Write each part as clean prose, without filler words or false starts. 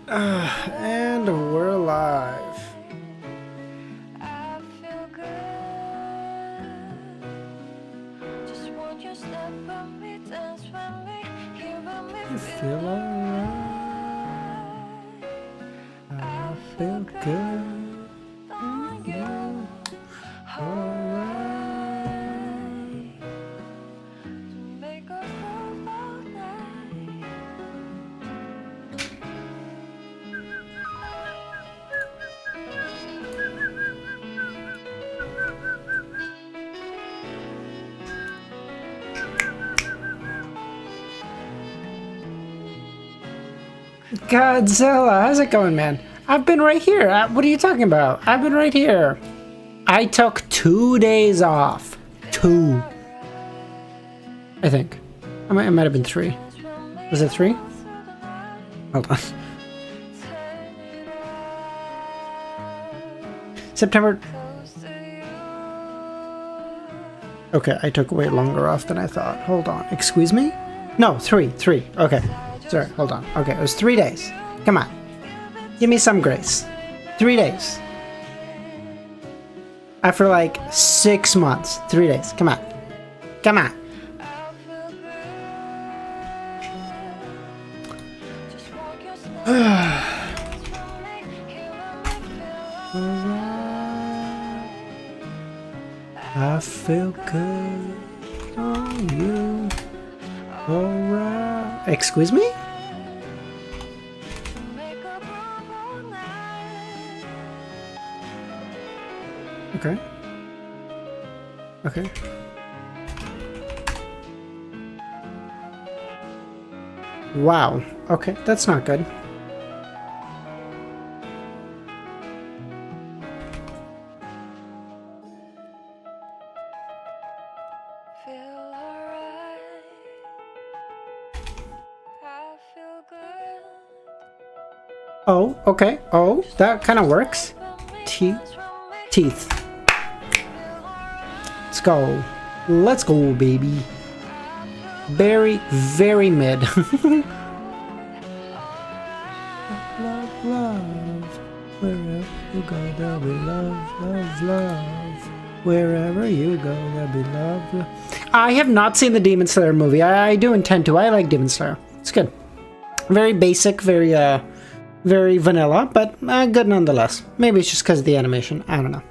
Alright, and we're live. You feel alright. I feel good. You alright. Godzilla, how's it going, man? I've been right here. What are you talking about? I've been right here. I took 2 days off. 2. I think. It might have been 3. Was it 3? Hold on. September. Okay, I took way longer off than I thought. Hold on. Excuse me? No, 3. Okay. Sorry, hold on. Okay, it was 3 days. Come on. Give me some grace. 3 days. After like 6 months. 3 days. Come on. Come on. I feel good on you. Alright. Excuse me? Okay. Okay. Wow. Okay, that's not good. Oh, okay. Oh, that kind of works. Teeth. Let's go. Let's go, baby. Very, very mid. Love, love. Wherever you go, there'll be love, love, love. Wherever you go, there'll be love. I have not seen the Demon Slayer movie. I do intend to. I like Demon Slayer. It's good. Very basic, very vanilla, but good nonetheless. Maybe it's just because of the animation. I don't know.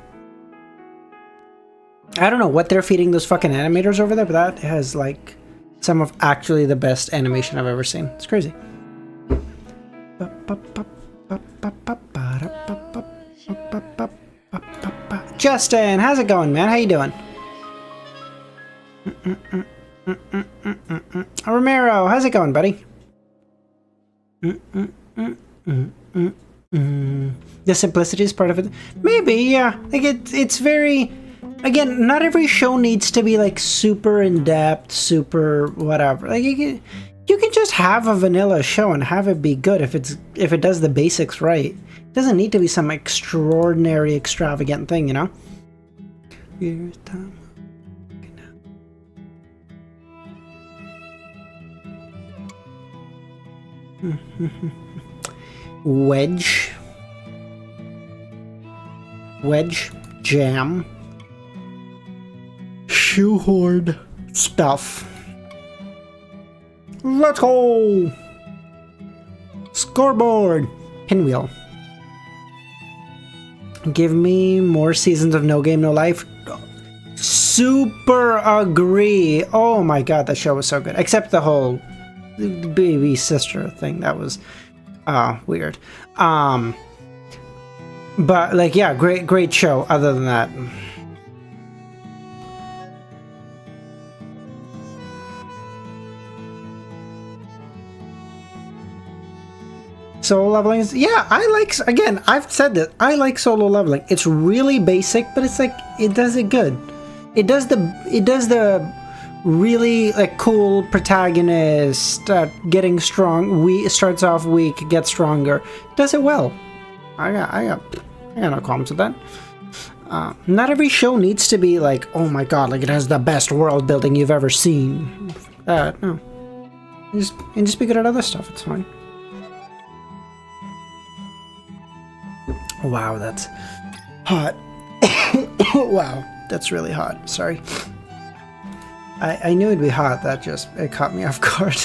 I don't know what they're feeding those fucking animators over there, but that has like some of actually the best animation I've ever seen. It's crazy. Justin, how's it going, man? How you doing? Romero, how's it going, buddy? The simplicity is part of it. Maybe, yeah. Like it's very. Again, not every show needs to be like super in depth, super whatever. Like you can just have a vanilla show and have it be good if it does the basics right. It doesn't need to be some extraordinary, extravagant thing, you know. Here's time. Wedge jam. Shoehorn stuff. Let's go! Scoreboard! Pinwheel. Give me more seasons of No Game No Life. Super agree. Oh my god, that show was so good. Except the whole baby sister thing. That was weird. But like, yeah, great show. Other than that. Solo leveling is, yeah, again, I've said that, I like solo leveling. It's really basic, but it's like, it does it good. It does the really like cool protagonist getting strong, starts off weak, gets stronger. Does it well. I got no qualms with that. Not every show needs to be like, oh my god, like it has the best world building you've ever seen. No. And just be good at other stuff, it's fine. Wow, that's hot. Wow, that's really hot. Sorry. I knew it'd be hot. It caught me off guard.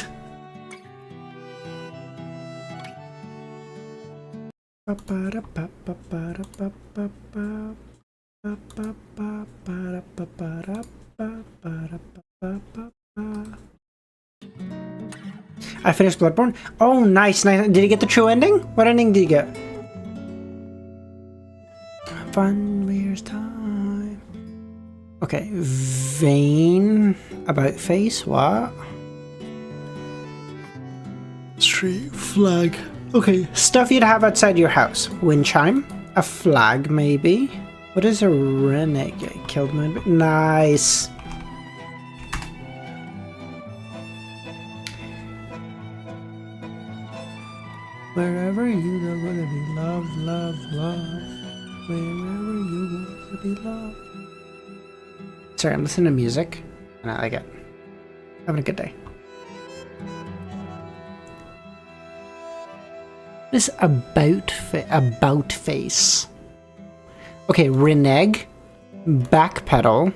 I finished Bloodborne. Oh, nice. Did you get the true ending? What ending did you get? Fun Beer's time. Okay, vein about face. What? Street flag. Okay, stuff you'd have outside your house. Wind chime, a flag maybe. What is a renegade? Killed my. Nice. Wherever you go, gonna be love, love, love. Wherever you go, gonna be love. Sorry, I'm listening to music, and I like it. Having a good day. This about face. Okay, renege, backpedal,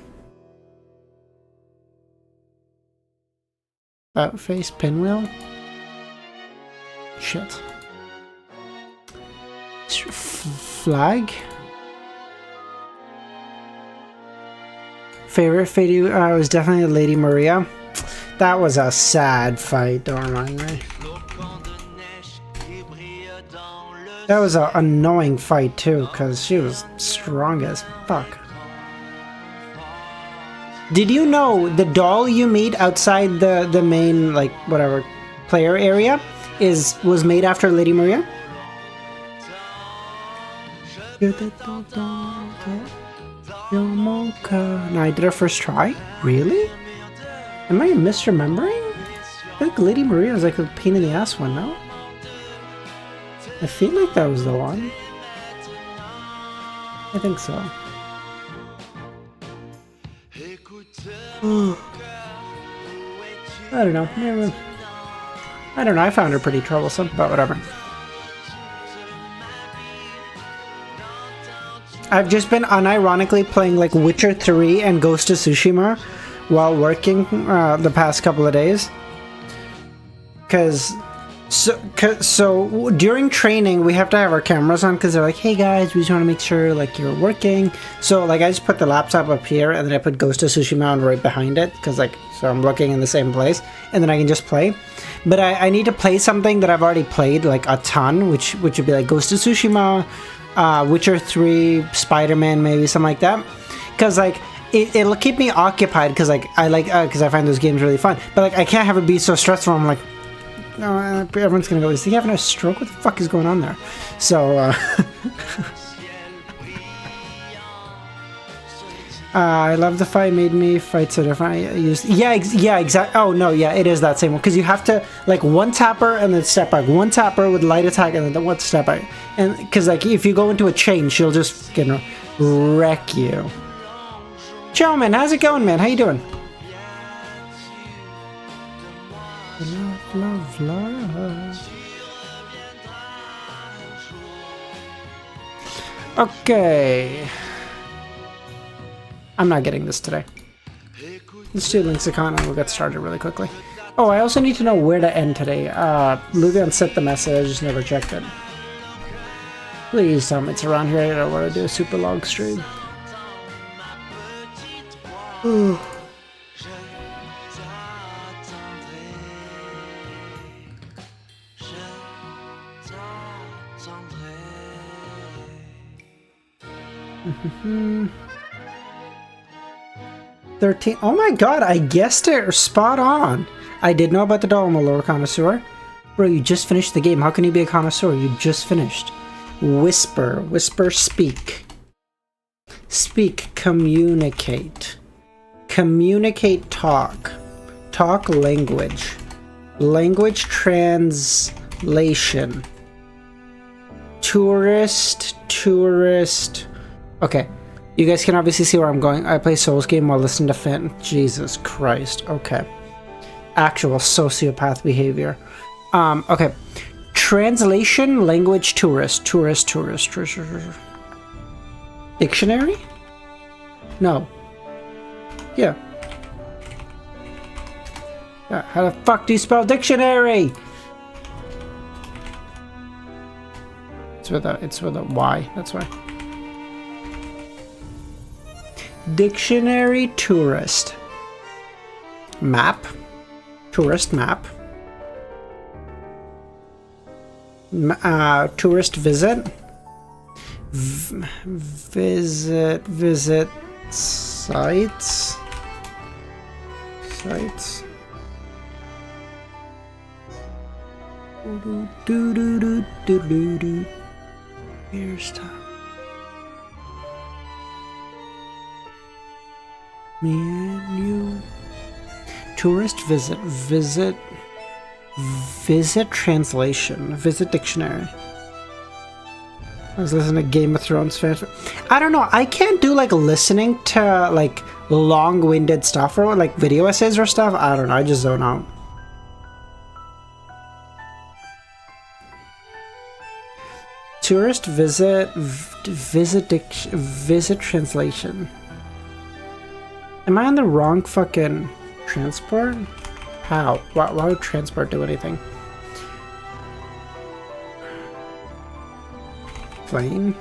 about face, pinwheel. Shit. Flag. Favorite fate was definitely Lady Maria. That was a sad fight, don't remind me. That was an annoying fight too, because she was strong as fuck. Did you know the doll you meet outside the main, like, whatever, player area was made after Lady Maria? No, I did her first try? Really? Am I misremembering? I think Lady Maria was like a pain in the ass one, no? I feel like that was the one. I think so. I don't know. I don't know. I found her pretty troublesome, but whatever. I've just been unironically playing like Witcher 3 and Ghost of Tsushima while working the past couple of days. So during training we have to have our cameras on because they're like, hey guys, we just want to make sure like you're working. So like I just put the laptop up here and then I put Ghost of Tsushima on right behind it because like so I'm looking in the same place and then I can just play. But I need to play something that I've already played like a ton, which would be like Ghost of Tsushima, Witcher 3, Spider-Man, maybe something like that. Because like it'll keep me occupied because like because I find those games really fun. But like I can't have it be so stressful. I'm like, no, everyone's gonna go, is he having a stroke? What the fuck is going on there? So I love the fight. Made me fight so different. I used yeah exactly. Oh no, yeah, it is that same one because you have to like one tapper and then step back, one tapper with light attack and then the one step back, and because like if you go into a chain, she'll just wreck you. Ciao, man. How's it going, man? How you doing? Love, love, love. Okay. I'm not getting this today. Let's do Lexicon and we'll get started really quickly. Oh, I also need to know where to end today. Luvian sent the message, I just never checked it. Please tell me it's around here. I don't want to do a super long stream. Ooh. Mm-hmm. 13. Oh my god, I guessed it. Spot on. I did know about the doll. I'm a lower connoisseur. Bro, you just finished the game. How can you be a connoisseur? You just finished. Whisper. Whisper, speak. Speak, communicate. Communicate, talk. Talk, language. Language translation. Tourist. Okay. You guys can obviously see where I'm going. I play Souls game while listening to Finn. Jesus Christ. Okay. Actual sociopath behavior. Okay. Translation, language, tourist. Dictionary? No. Yeah. How the fuck do you spell dictionary? It's with a Y, that's why. Dictionary, tourist. Map. Tourist map. Tourist visit. Visit sites. Here's time. Me and you. Tourist visit. Visit translation. Visit dictionary. I was listening to Game of Thrones fans. I don't know. I can't do like listening to like long-winded stuff or like video essays or stuff. I don't know. I just zone out. Tourist visit translation. Am I on the wrong fucking transport? How? Why would transport do anything? Plane?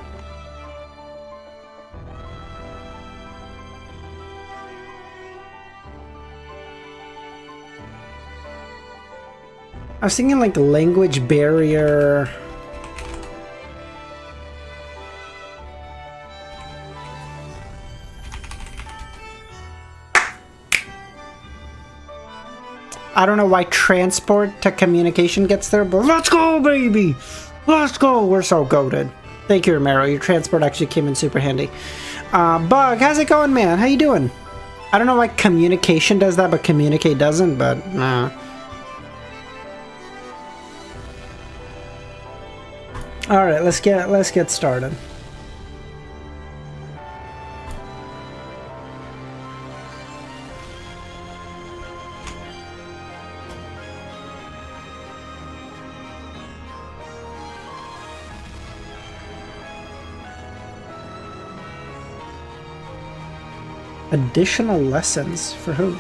I was thinking like language barrier. I don't know why transport to communication gets there, but let's go, baby! Let's go! We're so goated. Thank you, Romero. Your transport actually came in super handy. Bug, how's it going, man? How you doing? I don't know why communication does that, but communicate doesn't, but nah. Alright, let's get started. Additional lessons for who?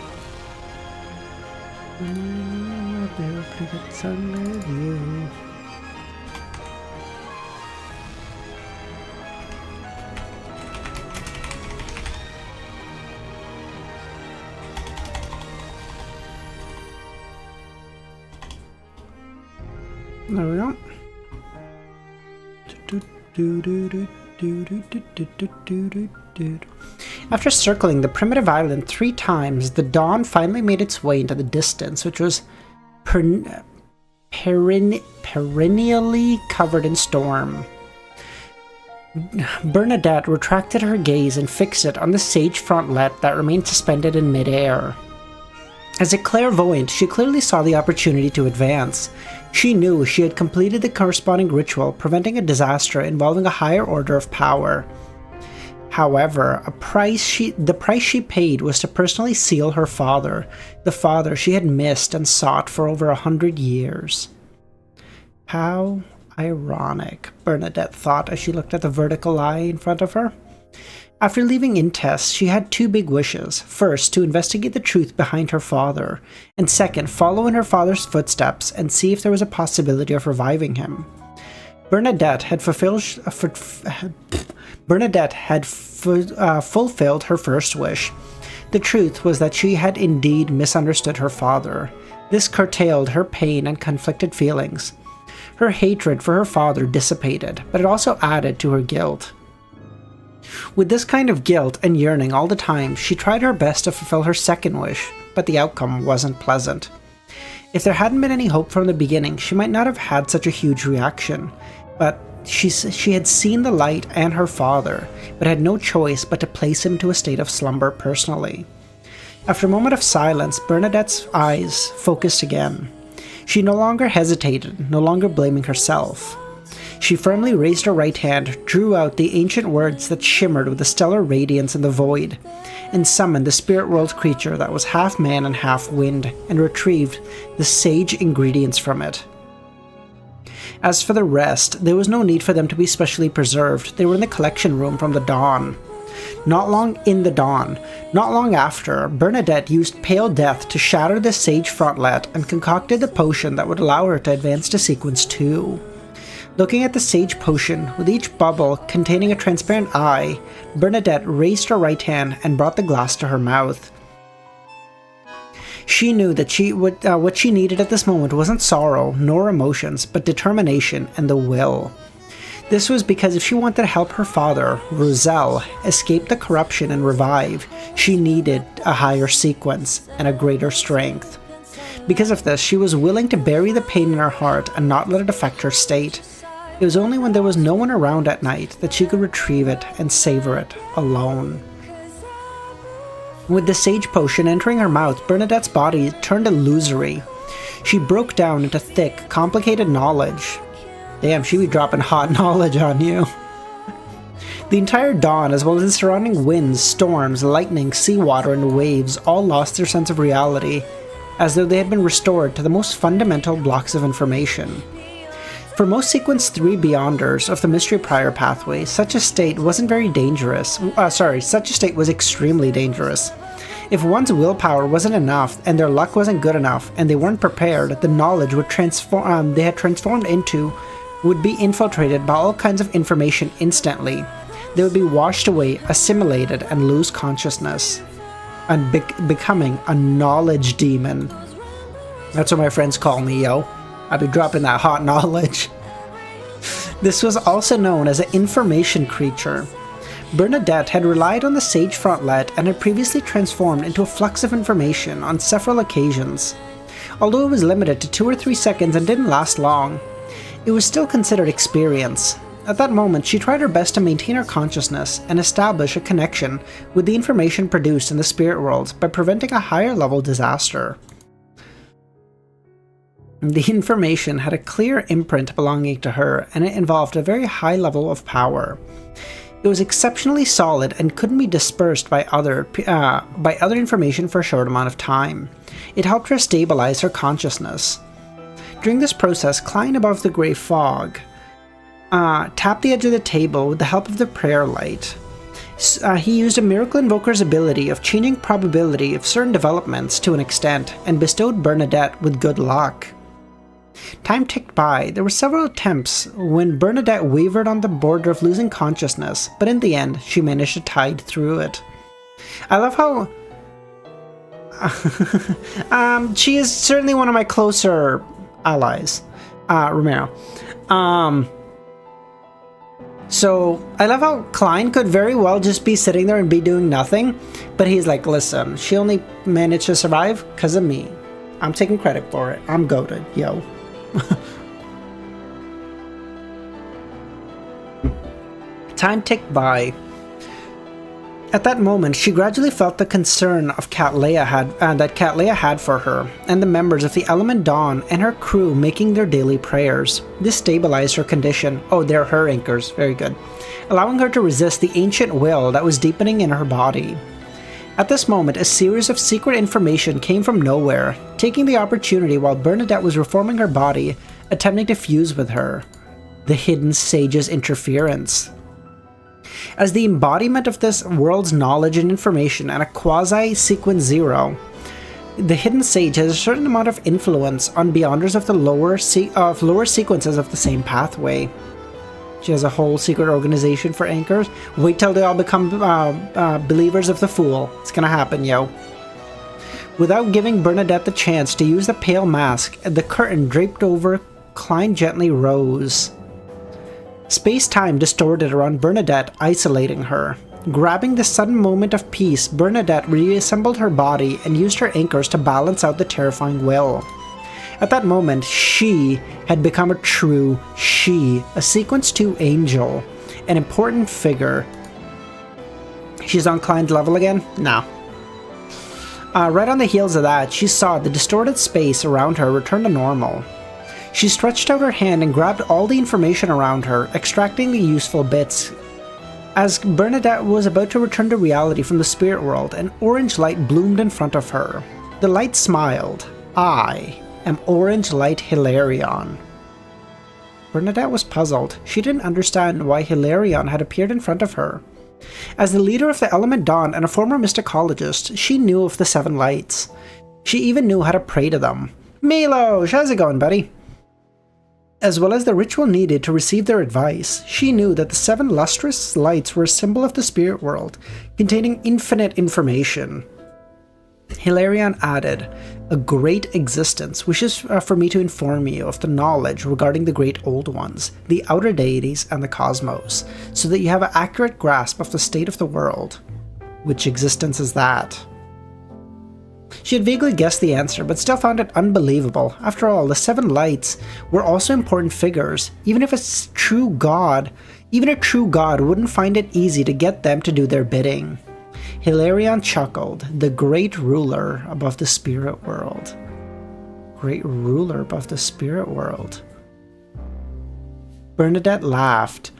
There we go. After circling the primitive island 3 times, the dawn finally made its way into the distance, which was perennially covered in storm. Bernardet retracted her gaze and fixed it on the sage frontlet that remained suspended in midair. As a clairvoyant, she clearly saw the opportunity to advance. She knew she had completed the corresponding ritual, preventing a disaster involving a higher order of power. However, the price she paid was to personally seal her father, the father she had missed and sought for over 100 years. How ironic, Bernardet thought as she looked at the vertical eye in front of her. After leaving Intest, she had 2 big wishes. First, to investigate the truth behind her father, and second, follow in her father's footsteps and see if there was a possibility of reviving him. Bernardet had fulfilled her first wish. The truth was that she had indeed misunderstood her father. This curtailed her pain and conflicted feelings. Her hatred for her father dissipated, but it also added to her guilt. With this kind of guilt and yearning all the time, she tried her best to fulfill her second wish, but the outcome wasn't pleasant. If there hadn't been any hope from the beginning, she might not have had such a huge reaction, but she had seen the light and her father, but had no choice but to place him to a state of slumber personally. After a moment of silence, Bernadette's eyes focused again. She no longer hesitated, no longer blaming herself. She firmly raised her right hand, drew out the ancient words that shimmered with a stellar radiance in the void, and summoned the spirit world creature that was half man and half wind, and retrieved the sage ingredients from it. As for the rest, there was no need for them to be specially preserved. They were in the collection room from the dawn. Not long after, Bernardet used Pale Death to shatter the Sage Frontlet and concocted the potion that would allow her to advance to Sequence 2. Looking at the Sage Potion, with each bubble containing a transparent eye, Bernardet raised her right hand and brought the glass to her mouth. She knew that what she needed at this moment wasn't sorrow nor emotions, but determination and the will. This was because if she wanted to help her father, Roselle, escape the corruption and revive, she needed a higher sequence and a greater strength. Because of this, she was willing to bury the pain in her heart and not let it affect her state. It was only when there was no one around at night that she could retrieve it and savor it alone. With the Sage Potion entering her mouth, Bernadette's body turned illusory. She broke down into thick, complicated knowledge. Damn, she be dropping hot knowledge on you. The entire dawn, as well as the surrounding winds, storms, lightning, seawater, and waves all lost their sense of reality, as though they had been restored to the most fundamental blocks of information. For most Sequence 3 Beyonders of the Mystery Prior pathway, such a state wasn't very dangerous. Such a state was extremely dangerous. If one's willpower wasn't enough, and their luck wasn't good enough, and they weren't prepared, the knowledge they had transformed into would be infiltrated by all kinds of information instantly. They would be washed away, assimilated, and lose consciousness, and becoming a knowledge demon. That's what my friends call me, yo. I be dropping that hot knowledge. This was also known as an information creature. Bernadette had relied on the Sage Frontlet and had previously transformed into a flux of information on several occasions. Although it was limited to 2 or 3 seconds and didn't last long, it was still considered experience. At that moment, she tried her best to maintain her consciousness and establish a connection with the information produced in the spirit world by preventing a higher level disaster. The information had a clear imprint belonging to her, and it involved a very high level of power. It was exceptionally solid and couldn't be dispersed by other information for a short amount of time. It helped her stabilize her consciousness. During this process, Klein above the grey fog tapped the edge of the table with the help of the prayer light. He used a Miracle Invoker's ability of changing probability of certain developments to an extent, and bestowed Bernadette with good luck. Time ticked by. There were several attempts when Bernadette wavered on the border of losing consciousness, but in the end, she managed to tide through it. I love how she is certainly one of my closer allies, Romero. So I love how Klein could very well just be sitting there and be doing nothing, but he's like, listen, she only managed to survive because of me. I'm taking credit for it. I'm goated, yo. Time ticked by. At that moment, she gradually felt the concern of that Cattleya had for her, and the members of the Element Dawn and her crew making their daily prayers. This stabilized her condition. Oh, they're her anchors. Very good. Allowing her to resist the ancient will that was deepening in her body. At this moment, a series of secret information came from nowhere, taking the opportunity while Bernadette was reforming her body, attempting to fuse with her. The Hidden Sage's interference. As the embodiment of this world's knowledge and information and a quasi-Sequence 0, the Hidden Sage has a certain amount of influence on Beyonders of the lower sequences of the same pathway. She has a whole secret organization for anchors. Wait till they all become believers of the Fool. It's gonna happen, yo. Without giving Bernadette the chance to use the pale mask, the curtain draped over Klein gently rose. Space-time distorted around Bernadette, isolating her. Grabbing the sudden moment of peace, Bernadette reassembled her body and used her anchors to balance out the terrifying will. At that moment, she had become a true she, a Sequence 2 angel, an important figure. She's on Klein's level again? No. Right on the heels of that, she saw the distorted space around her return to normal. She stretched out her hand and grabbed all the information around her, extracting the useful bits. As Bernadette was about to return to reality from the spirit world, an orange light bloomed in front of her. The light smiled. I am Orange Light Hilarion. Bernadette was puzzled. She didn't understand why Hilarion had appeared in front of her. As the leader of the Element Dawn and a former mysticologist, she knew of the Seven Lights. She even knew how to pray to them. Milos, how's it going, buddy? As well as the ritual needed to receive their advice, she knew that the seven lustrous lights were a symbol of the spirit world, containing infinite information. Hilarion added, "A great existence wishes for me to inform you of the knowledge regarding the great old ones, the outer deities, and the cosmos, so that you have an accurate grasp of the state of the world." Which existence is that? She had vaguely guessed the answer, but still found it unbelievable. After all, the Seven Lights were also important figures. Even a true god wouldn't find it easy to get them to do their bidding. Hilarion chuckled. The great ruler above the spirit world. Great ruler above the spirit world. Bernadette laughed.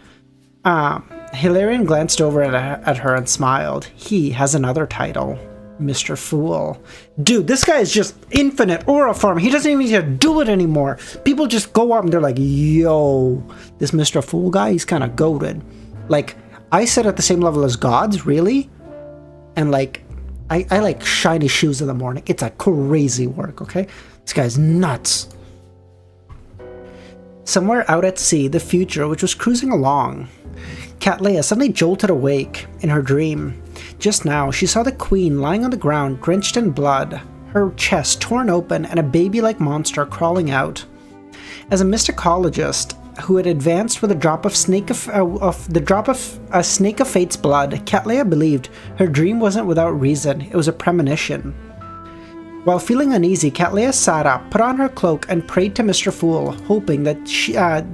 Hilarion glanced over at her and smiled. He has another title. Mr. Fool. Dude, this guy is just infinite aura farm. He doesn't even need to do it anymore. People just go up and they're like, yo, this Mr. Fool guy, he's kind of goated. Like, I sit at the same level as gods, really? And like, I like shiny shoes in the morning. It's a crazy work, okay? This guy's nuts. Somewhere out at sea, the future, which was cruising along, Cattleya suddenly jolted awake in her dream. Just now, she saw the queen lying on the ground, drenched in blood, her chest torn open, and a baby-like monster crawling out. As a mysticologist who had advanced with a drop of a snake of fate's blood, Cattleya believed her dream wasn't without reason. It was a premonition. While feeling uneasy, Cattleya sat up, put on her cloak, and prayed to Mr. Fool, hoping that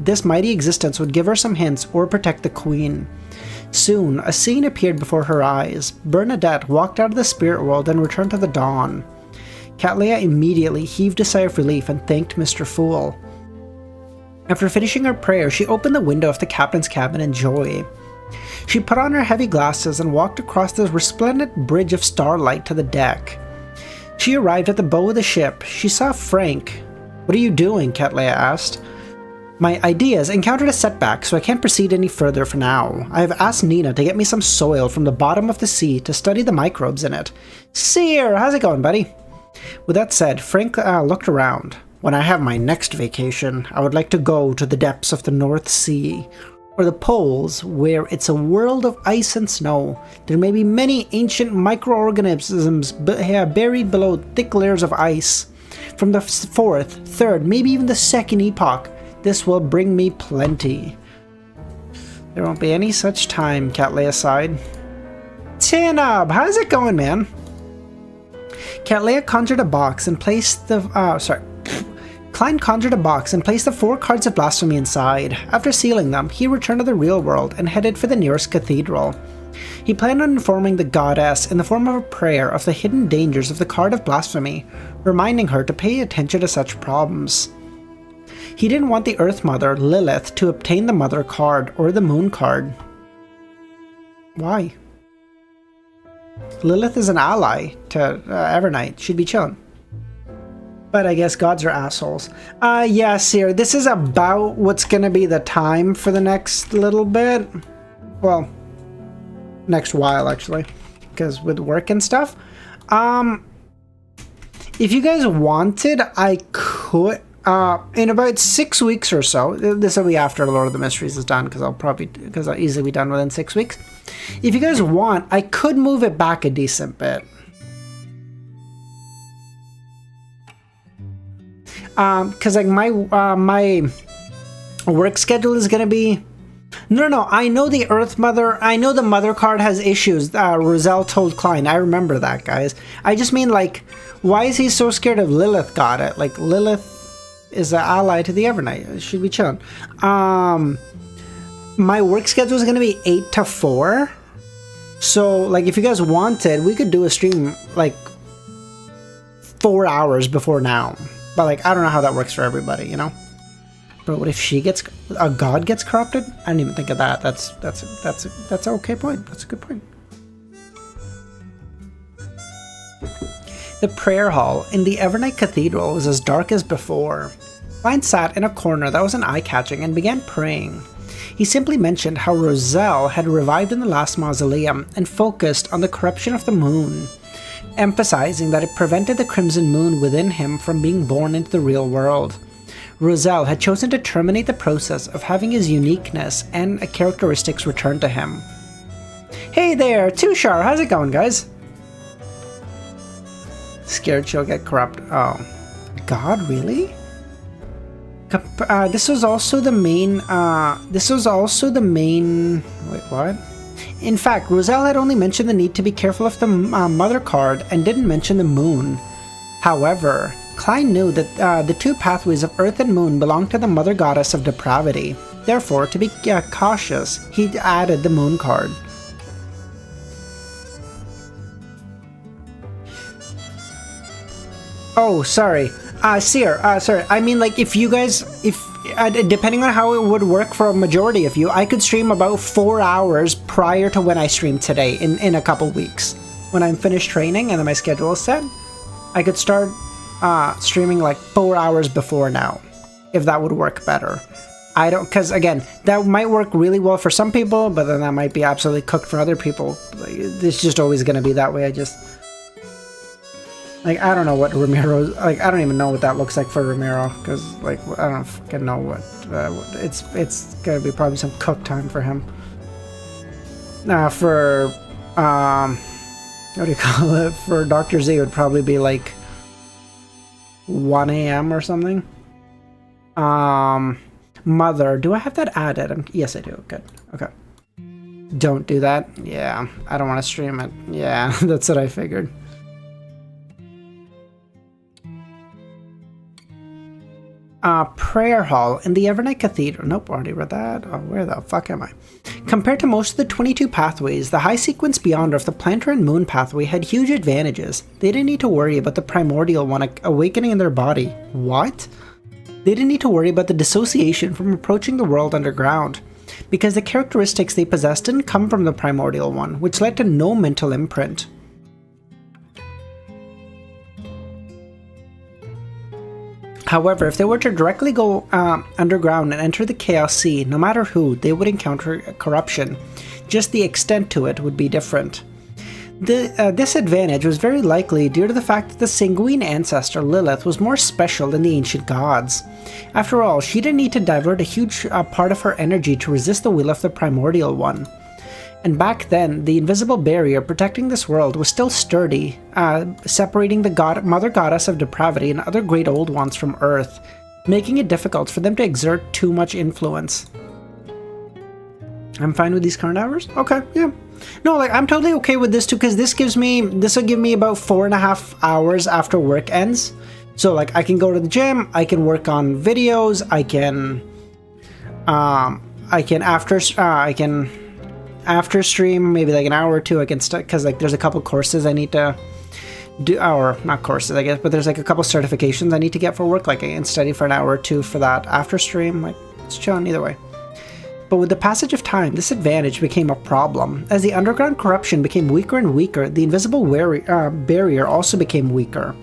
this mighty existence would give her some hints or protect the queen. Soon, a scene appeared before her eyes. Bernadette walked out of the spirit world and returned to the dawn. Cattleya immediately heaved a sigh of relief and thanked Mr. Fool. After finishing her prayer, she opened the window of the captain's cabin in joy. She put on her heavy glasses and walked across the resplendent bridge of starlight to the deck. She arrived at the bow of the ship. She saw Frank. "What are you doing?" Cattleya asked. "My ideas encountered a setback, so I can't proceed any further for now. I have asked Nina to get me some soil from the bottom of the sea to study the microbes in it." "Seer, how's it going, buddy?" With that said, Frank looked around. "When I have my next vacation, I would like to go to the depths of the North Sea, or the poles, where it's a world of ice and snow. There may be many ancient microorganisms buried below thick layers of ice. From the fourth, third, maybe even the second epoch. This will bring me plenty." "There won't be any such time," Cattleya sighed. "Tinub, how's it going, man?" Cattleya conjured a box and placed the... Klein conjured a box and placed the 4 cards of blasphemy inside. After sealing them, he returned to the real world and headed for the nearest cathedral. He planned on informing the goddess in the form of a prayer of the hidden dangers of the card of blasphemy, reminding her to pay attention to such problems. He didn't want the Earth Mother, Lilith, to obtain the Mother card or the Moon card. Why? Lilith is an ally to Evernight. She'd be chilling. But I guess gods are assholes. Yeah, Seer, this is about what's gonna be the time for the next little bit. Well, next while, actually. Because with work and stuff. If you guys wanted, I could... in about 6 weeks or so, this will be after Lord of the Mysteries is done, because I'll easily be done within 6 weeks. If you guys want, I could move it back a decent bit. Because like my work schedule is gonna be... No, I know the Earth Mother, I know the Mother card has issues. Roselle told Klein, I remember that, guys. I just mean, like, why is he so scared of Lilith got it? Like, Lilith is an ally to the Evernight. It should be chilling. My work schedule is going to be 8 to 4. So, like, if you guys wanted, we could do a stream, like, 4 hours before now. But, like, I don't know how that works for everybody, you know? But what if a god gets corrupted? I didn't even think of that. That's an okay point. That's a good point. The prayer hall in the Evernight Cathedral was as dark as before. Klein sat in a corner that wasn't eye-catching and began praying. He simply mentioned how Roselle had revived in the last mausoleum and focused on the corruption of the moon, emphasizing that it prevented the crimson moon within him from being born into the real world. Roselle had chosen to terminate the process of having his uniqueness and characteristics returned to him. Hey there, Tushar, how's it going, guys? Scared she'll get corrupt. Oh, God, really? This was also the main. Wait, what? In fact, Roselle had only mentioned the need to be careful of the mother card and didn't mention the moon. However, Klein knew that the two pathways of Earth and Moon belonged to the mother goddess of depravity. Therefore, to be cautious, he added the moon card. Oh, sorry. Seer, sorry. I mean, like, if you guys, depending on how it would work for a majority of you, I could stream about 4 hours prior to when I stream today, in a couple weeks. When I'm finished training and then my schedule is set, I could start streaming like 4 hours before now, if that would work better. I don't, because again, that might work really well for some people, but then that might be absolutely cooked for other people. Like, it's just always going to be that way. Like, I don't know what Ramiro's, like, I don't even know what that looks like for Ramiro, because, like, I don't fucking know what, it's gonna be probably some cook time for him. For, what do you call it, for Dr. Z, it would probably be, like, 1 a.m. or something. Mother, do I have that added? Yes, I do, good, okay. Don't do that, yeah, I don't want to stream it, yeah, that's what I figured. Prayer Hall in the Evernight Cathedral. Nope, already read that. Oh, where the fuck am I? Compared to most of the 22 pathways, the high sequence Beyonder of the Planter and Moon pathway had huge advantages. They didn't need to worry about the primordial one awakening in their body. What? They didn't need to worry about the dissociation from approaching the world underground, because the characteristics they possessed didn't come from the primordial one, which led to no mental imprint. However, if they were to directly go underground and enter the Chaos Sea, no matter who, they would encounter corruption. Just the extent to it would be different. This advantage was very likely due to the fact that the sanguine ancestor Lilith was more special than the ancient gods. After all, she didn't need to divert a huge part of her energy to resist the will of the primordial one. And back then, the invisible barrier protecting this world was still sturdy, separating the Mother Goddess of Depravity and other great old ones from Earth, making it difficult for them to exert too much influence. I'm fine with these current hours? Okay, yeah. No, like, I'm totally okay with this too, because this will give me about 4.5 hours after work ends. So, like, I can go to the gym, I can work on videos, I can after stream, maybe like an hour or two, I can start, because like there's a couple courses I need to do, or not courses I guess, but there's like a couple certifications I need to get for work, like I can study for an hour or two for that after stream, like it's chilling either way. But with the passage of time, this advantage became a problem. As the underground corruption became weaker and weaker, the invisible barrier also became weaker.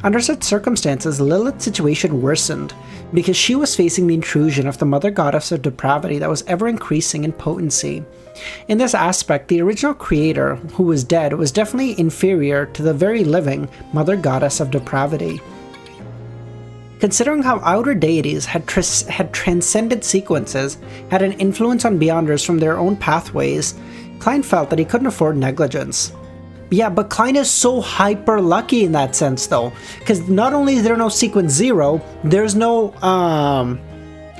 Under such circumstances, Lilith's situation worsened, because she was facing the intrusion of the Mother Goddess of Depravity that was ever increasing in potency. In this aspect, the original creator, who was dead, was definitely inferior to the very living Mother Goddess of Depravity. Considering how outer deities had transcended sequences, had an influence on Beyonders from their own pathways, Klein felt that he couldn't afford negligence. Yeah, but Klein is so hyper lucky in that sense though, because not only is there no sequence 0, there's no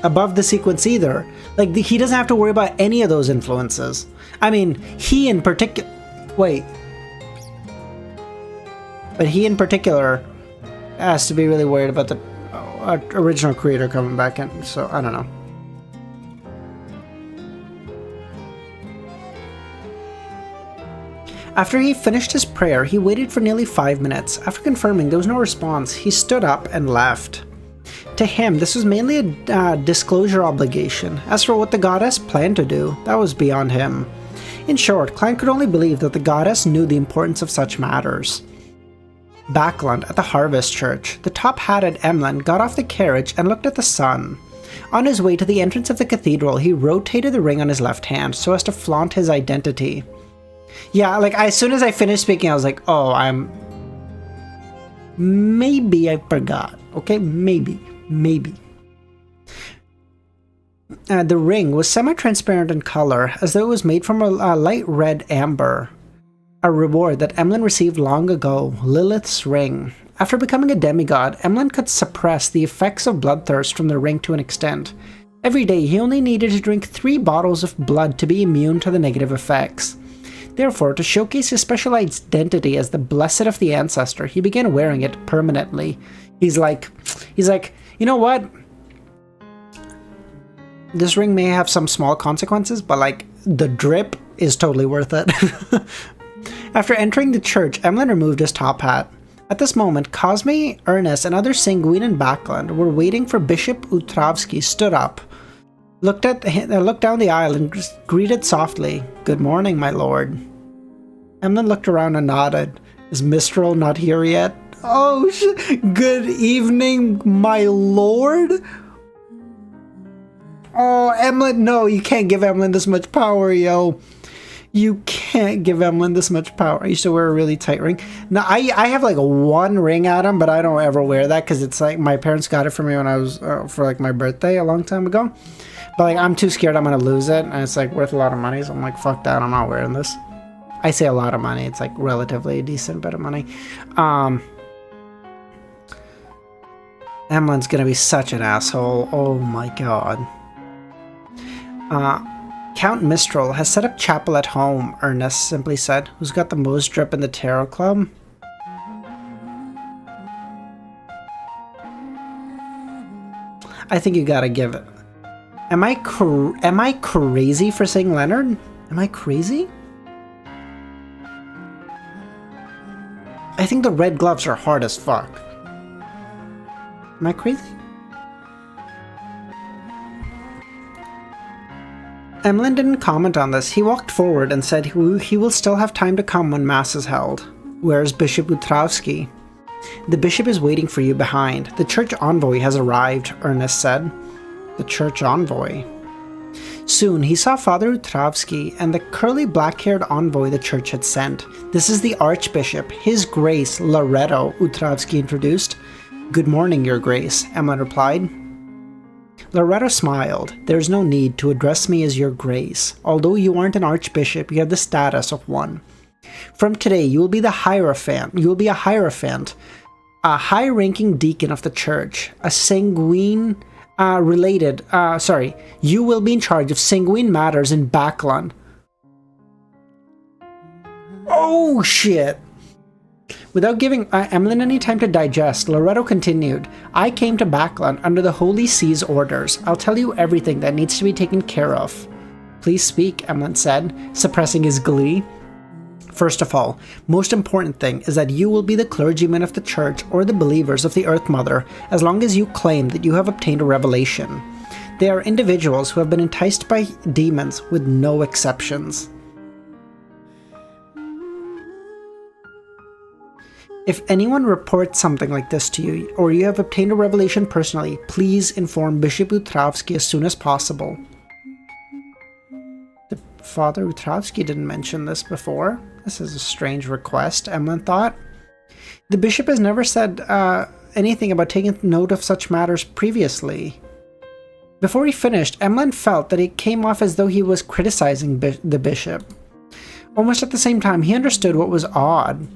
above the sequence either. Like, he doesn't have to worry about any of those influences. I mean, he in particular... Wait. But he in particular has to be really worried about the original creator coming back in, so I don't know. After he finished his prayer, he waited for nearly 5 minutes. After confirming there was no response, he stood up and left. To him, this was mainly a disclosure obligation. As for what the goddess planned to do, that was beyond him. In short, Klein could only believe that the goddess knew the importance of such matters. Backlund at the Harvest Church, the top-hatted Emlyn got off the carriage and looked at the sun. On his way to the entrance of the cathedral, he rotated the ring on his left hand so as to flaunt his identity. Yeah, like, as soon as I finished speaking, I was like, oh, maybe I forgot. Okay, maybe. The ring was semi-transparent in color, as though it was made from a light red amber. A reward that Emlyn received long ago, Lilith's ring. After becoming a demigod, Emlyn could suppress the effects of bloodthirst from the ring to an extent. Every day, he only needed to drink 3 bottles of blood to be immune to the negative effects. Therefore, to showcase his special identity as the Blessed of the Ancestor, he began wearing it permanently. He's like, you know what? This ring may have some small consequences, but like, the drip is totally worth it. After entering the church, Emlyn removed his top hat. At this moment, Cosme, Ernest, and other Sanguine and Backlund were waiting for Bishop Utravsky stood up, looked down the aisle and greeted softly, "Good morning, my lord." Emlyn looked around and nodded. Is Mistral not here yet? Oh, good evening, my lord? Oh, Emlyn, no, you can't give Emlyn this much power, yo. You can't give Emlyn this much power. I used to wear a really tight ring. Now, I have like 1 ring at him, but I don't ever wear that because it's like my parents got it for me when I was, for like my birthday a long time ago. But like, I'm too scared I'm going to lose it, and it's like worth a lot of money, so I'm like, fuck that, I'm not wearing this. I say a lot of money, it's like relatively a decent bit of money. Emlyn's going to be such an asshole. Oh my god. Count Mistral has set up chapel at home, Ernest simply said. Who's got the most drip in the tarot club? I think you gotta give it. Am I crazy for saying Leonard? Am I crazy? I think the red gloves are hard as fuck. Am I crazy? Emlyn didn't comment on this. He walked forward and said he will still have time to come when Mass is held. Where's Bishop Utravsky? The bishop is waiting for you behind. The church envoy has arrived, Ernest said. The church envoy. Soon he saw Father Utravsky and the curly black-haired envoy the church had sent. This is the Archbishop, His Grace Loretto, Utravsky introduced. Good morning, Your Grace, Emlyn replied. Loretto smiled. There's no need to address me as Your Grace. Although you aren't an archbishop, you have the status of one. From today, you will be the Hierophant. You will be a Hierophant, a high-ranking deacon of the church, a sanguine you will be in charge of sanguine matters in Backlund. Oh, shit! Without giving Emlyn any time to digest, Loretto continued, I came to Backlund under the Holy See's orders. I'll tell you everything that needs to be taken care of. Please speak, Emlyn said, suppressing his glee. First of all, most important thing is that you will be the clergyman of the church or the believers of the Earth Mother as long as you claim that you have obtained a revelation. They are individuals who have been enticed by demons with no exceptions. If anyone reports something like this to you, or you have obtained a revelation personally, please inform Bishop Utravsky as soon as possible. Father Utravsky didn't mention this before. This is a strange request, Emlyn thought. The bishop has never said anything about taking note of such matters previously. Before he finished, Emlyn felt that it came off as though he was criticizing the bishop. Almost at the same time, he understood what was odd.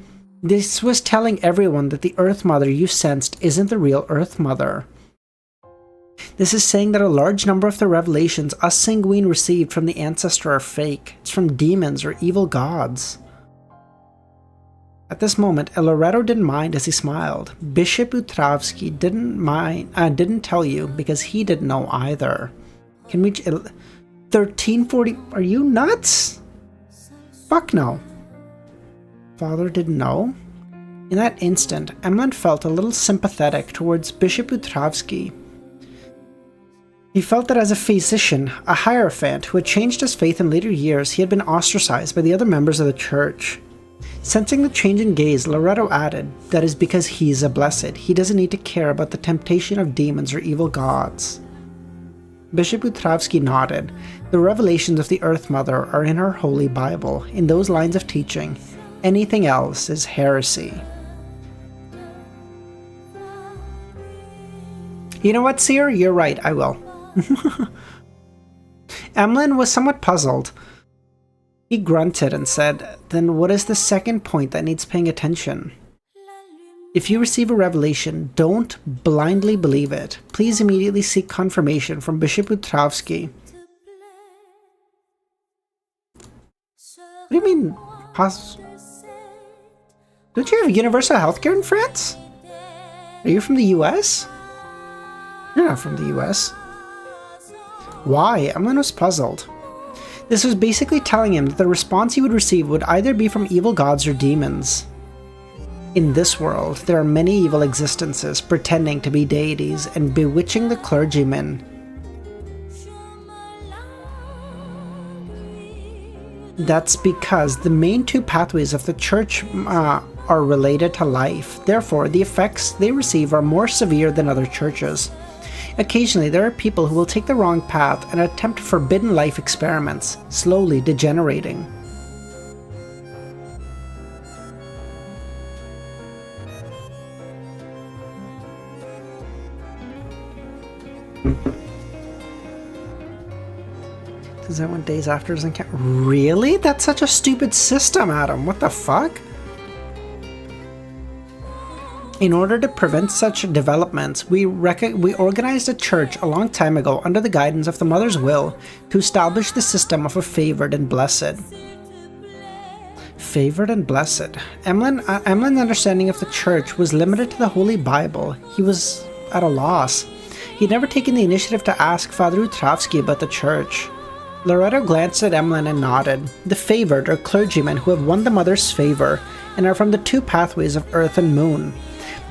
This was telling everyone that the Earth Mother you sensed isn't the real Earth Mother. This is saying that a large number of the revelations us Sanguine received from the Ancestor are fake. It's from demons or evil gods. At this moment, Loretto didn't mind as he smiled. Bishop Utravsky didn't tell you because he didn't know either. Can we... 1340... Are you nuts? Fuck no. Father didn't know? In that instant, Emlyn felt a little sympathetic towards Bishop Utravsky. He felt that as a physician, a hierophant who had changed his faith in later years, he had been ostracized by the other members of the church. Sensing the change in gaze, Loretto added, "That is because he's a blessed. He doesn't need to care about the temptation of demons or evil gods." Bishop Utravsky nodded. "The revelations of the Earth Mother are in her Holy Bible, in those lines of teaching. Anything else is heresy." You know what, Seer? You're right, I will. Emlyn was somewhat puzzled. He grunted and said, "Then what is the second point that needs paying attention?" "If you receive a revelation, don't blindly believe it. Please immediately seek confirmation from Bishop Utravsky." What do you mean? Don't you have universal healthcare in France? Are you from the US? You're not from the US. Why? Emlyn was puzzled. This was basically telling him that the response he would receive would either be from evil gods or demons. In this world, there are many evil existences pretending to be deities and bewitching the clergymen. That's because the main two pathways of the church are related to life. Therefore, the effects they receive are more severe than other churches. Occasionally, there are people who will take the wrong path and attempt forbidden life experiments, slowly degenerating. Does that one days after doesn't count? Really? That's such a stupid system, Adam. What the fuck? In order to prevent such developments, we organized a church a long time ago under the guidance of the Mother's will to establish the system of a favored and blessed. Favored and blessed. Emlyn's understanding of the church was limited to the Holy Bible. He was at a loss. He'd never taken the initiative to ask Father Utravsky about the church. Loretto glanced at Emlyn and nodded. The favored are clergymen who have won the Mother's favor and are from the two pathways of Earth and Moon.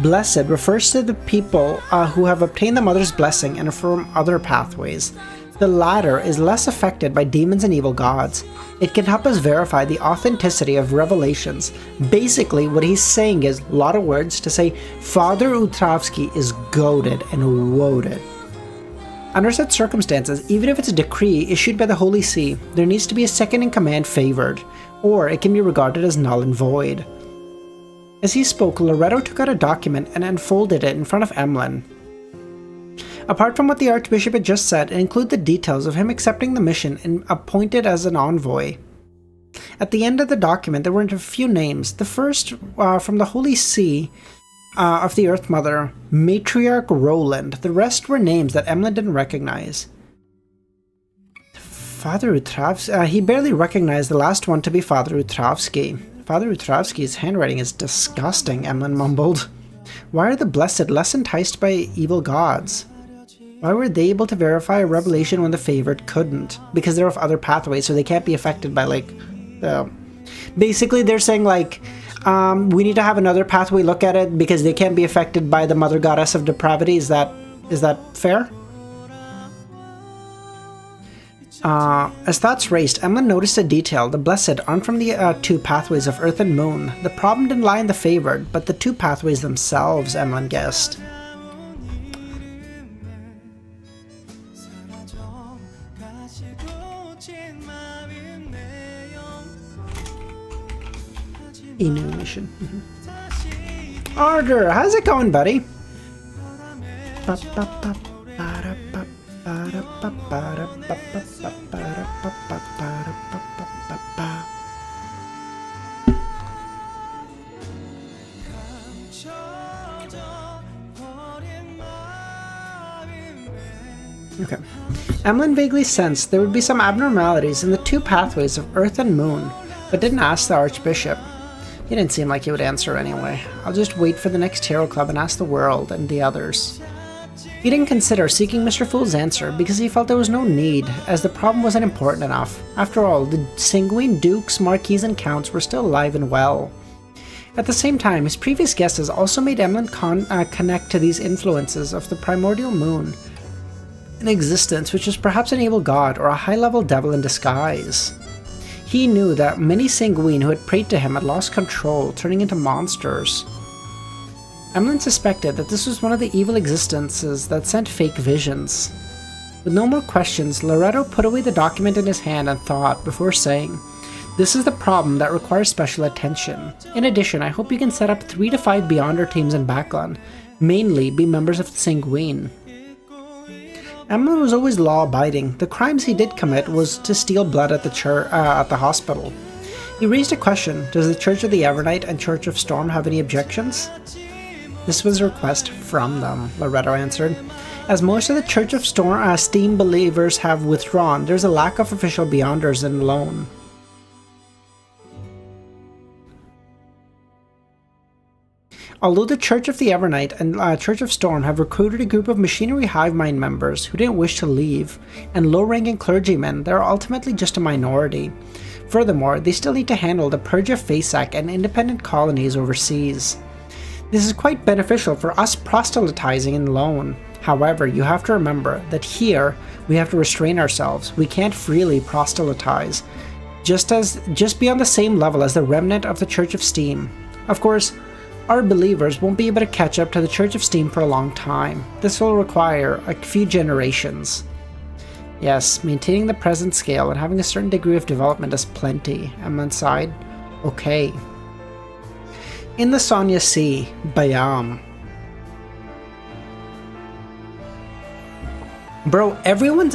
Blessed refers to the people who have obtained the Mother's blessing and are from other pathways. The latter is less affected by demons and evil gods. It can help us verify the authenticity of revelations. Basically, what he's saying is, a lot of words to say, Father Utravsky is goaded and woaded. Under such circumstances, even if it's a decree issued by the Holy See, there needs to be a second-in-command favored, or it can be regarded as null and void. As he spoke, Loretto took out a document and unfolded it in front of Emlyn. Apart from what the Archbishop had just said, it included the details of him accepting the mission and appointed as an envoy. At the end of the document, there were a few names. The first, from the Holy See of the Earth Mother, Matriarch Roland. The rest were names that Emlyn didn't recognize. Father Utravsky, he barely recognized the last one to be Father Utravsky. Father Utravsky's handwriting is disgusting, Emlyn mumbled. Why are the blessed less enticed by evil gods? Why were they able to verify a revelation when the favored couldn't? Because they're of other pathways, so they can't be affected by, like, the... Basically, they're saying, like, we need to have another pathway look at it because they can't be affected by the Mother Goddess of Depravity. Is that fair? As thoughts raced, Emlyn noticed a detail. The blessed aren't from the two pathways of Earth and Moon. The problem didn't lie in the favored, but the two pathways themselves, Emlyn guessed. Inu mission. Arger, how's it going, buddy? Okay. Emlyn vaguely sensed there would be some abnormalities in the two pathways of Earth and Moon, but didn't ask the Archbishop. He didn't seem like he would answer anyway. I'll just wait for the next Tarot Club and ask the world and the others. He didn't consider seeking Mr. Fool's answer because he felt there was no need, as the problem wasn't important enough. After all, the sanguine dukes, marquises, and counts were still alive and well. At the same time, his previous guesses also made Emlyn connect to these influences of the primordial moon, an existence which is perhaps an evil god or a high-level devil in disguise. He knew that many sanguine who had prayed to him had lost control, turning into monsters. Emlyn suspected that this was one of the evil existences that sent fake visions. With no more questions, Loretto put away the document in his hand and thought before saying, "This is the problem that requires special attention. In addition, I hope you can set up 3 to 5 Beyonder teams in Baklan, mainly be members of the Sanguine." Emlyn was always law-abiding. The crimes he did commit was to steal blood at the hospital. He raised a question: does the Church of the Evernight and Church of Storm have any objections? This was a request from them, Loretto answered. As most of the Church of Steam believers have withdrawn, there's a lack of official Beyonders in Lone. Although the Church of the Evernight and Church of Storm have recruited a group of Machinery Hive Mind members who didn't wish to leave, and low-ranking clergymen, they are ultimately just a minority. Furthermore, they still need to handle the purge of Faceac and independent colonies overseas. This is quite beneficial for us proselytizing in Lone. However, you have to remember that here, we have to restrain ourselves. We can't freely proselytize, just be on the same level as the remnant of the Church of Steam. Of course, our believers won't be able to catch up to the Church of Steam for a long time. This will require a few generations. Yes, maintaining the present scale and having a certain degree of development is plenty. Emlyn sighed. Okay. In the Sonya Sea, Bayam. Bro, everyone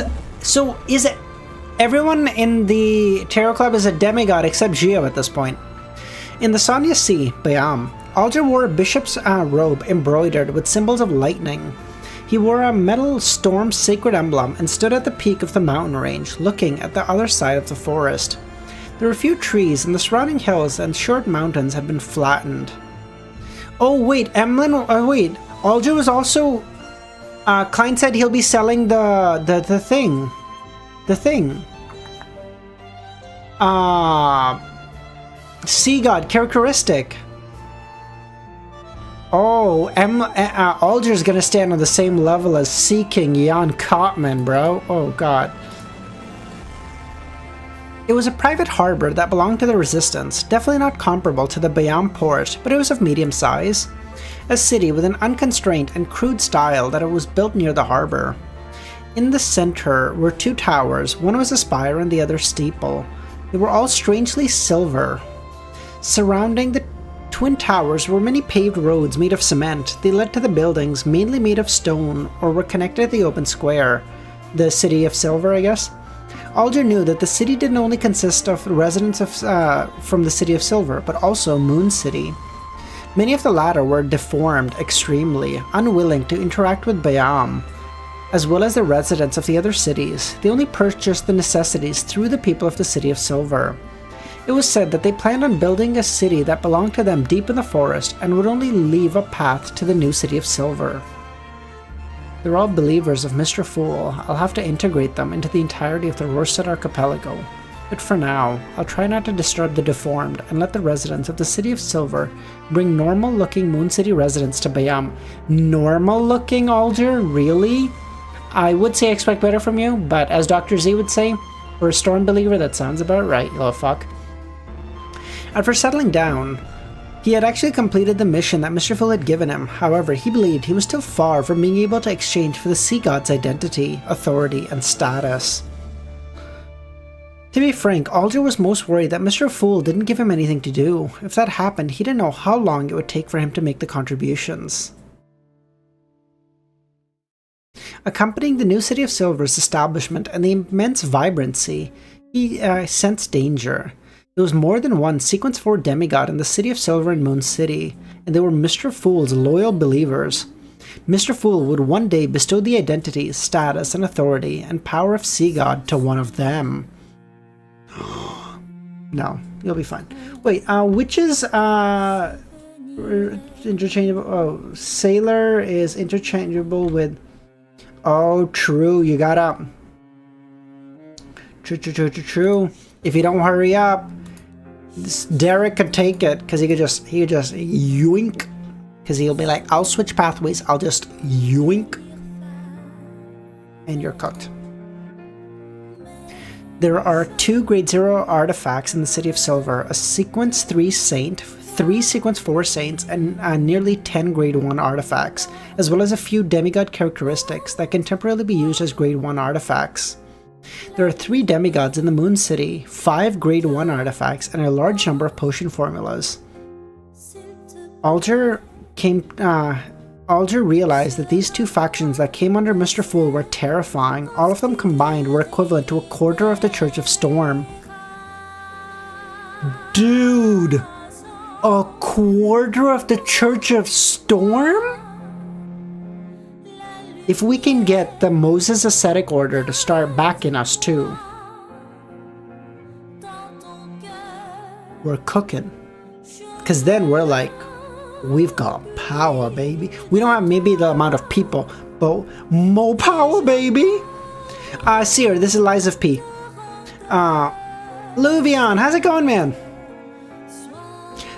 in the Tarot Club is a demigod except Gio at this point. In the Sonya Sea, Bayam, Alger wore a bishop's robe embroidered with symbols of lightning. He wore a metal storm sacred emblem and stood at the peak of the mountain range, looking at the other side of the forest. There were few trees, and the surrounding hills and short mountains had been flattened. Oh wait, wait, Alger was also... Klein said he'll be selling the thing. Sea God characteristic. Oh, Alger's gonna stand on the same level as Sea King Jan Kotman, bro. Oh god. It was a private harbor that belonged to the Resistance, definitely not comparable to the Bayam port, but it was of medium size. A city with an unconstrained and crude style that it was built near the harbor. In the center were 2 towers, one was a spire and the other steeple. They were all strangely silver. Surrounding the twin towers were many paved roads made of cement. They led to the buildings, mainly made of stone, or were connected at the open square. The City of Silver, I guess? Alger knew that the city didn't only consist of residents from the City of Silver, but also Moon City. Many of the latter were deformed extremely, unwilling to interact with Bayam, as well as the residents of the other cities. They only purchased the necessities through the people of the City of Silver. It was said that they planned on building a city that belonged to them deep in the forest and would only leave a path to the new City of Silver. They're all believers of Mr. Fool. I'll have to integrate them into the entirety of the Rorset Archipelago. But for now, I'll try not to disturb the deformed and let the residents of the City of Silver bring normal-looking Moon City residents to Bayam. Normal-looking, Alger? Really? I would say I expect better from you, but as Dr. Z would say, for a Storm believer, that sounds about right, you little fuck. After settling down, he had actually completed the mission that Mr. Fool had given him. However, he believed he was still far from being able to exchange for the Sea God's identity, authority, and status. To be frank, Alger was most worried that Mr. Fool didn't give him anything to do. If that happened, he didn't know how long it would take for him to make the contributions. Accompanying the new City of Silver's establishment and the immense vibrancy, he sensed danger. There was more than one Sequence 4 demigod in the City of Silver and Moon City, and they were Mr. Fool's loyal believers. Mr. Fool would one day bestow the identity, status, and authority and power of Sea God to one of them. No, you'll be fine. Wait, which is interchangeable? Oh, Sailor is interchangeable with... Oh, true, you gotta... True. If you don't hurry up, Derek could take it, because he could just yoink. Because he'll be like, I'll switch pathways, I'll just yoink. And you're cooked. There are 2 Grade 0 artifacts in the City of Silver, a Sequence 3 Saint, 3 Sequence 4 Saints, and nearly 10 Grade 1 artifacts, as well as a few demigod characteristics that can temporarily be used as Grade 1 artifacts. There are 3 demigods in the Moon City, 5 Grade 1 artifacts, and a large number of potion formulas. Alger realized that these 2 factions that came under Mr. Fool were terrifying. All of them combined were equivalent to a quarter of the Church of Storm. Dude! A quarter of the Church of Storm? If we can get the Moses Ascetic Order to start backing us too, we're cooking. Because then we're like, we've got power, baby. We don't have maybe the amount of people, but more power, baby. Seer, this is Lies of P. Luvion, how's it going, man?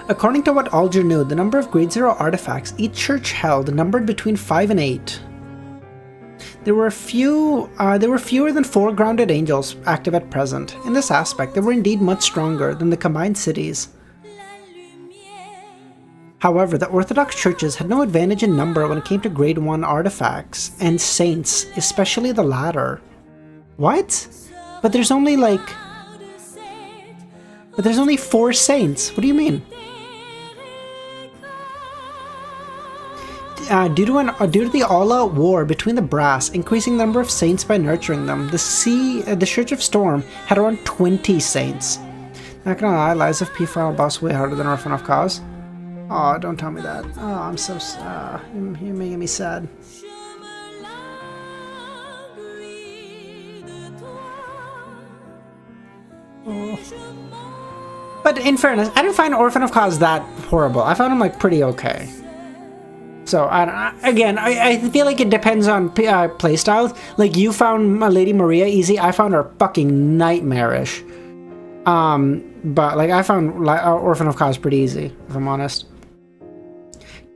According to what Alger knew, the number of Grade 0 artifacts each church held numbered between 5 and 8. There were fewer than 4 grounded angels active at present. In this aspect, they were indeed much stronger than the combined cities. However, the Orthodox churches had no advantage in number when it came to Grade 1 artifacts, and saints, especially the latter. What? But there's only 4 saints. What do you mean? Due to the all-out war between the brass, increasing the number of saints by nurturing them, the Church of Storm had around 20 saints. Not gonna lie, Lies of P final boss way harder than Orphan of Cause. Oh, don't tell me that. Oh, I'm so you're making me sad. Oh. But in fairness, I didn't find Orphan of Cause that horrible. I found him pretty okay. So, I feel like it depends on playstyles. Like, you found Lady Maria easy, I found her fucking nightmarish. But, I found Orphan of Cause pretty easy, if I'm honest.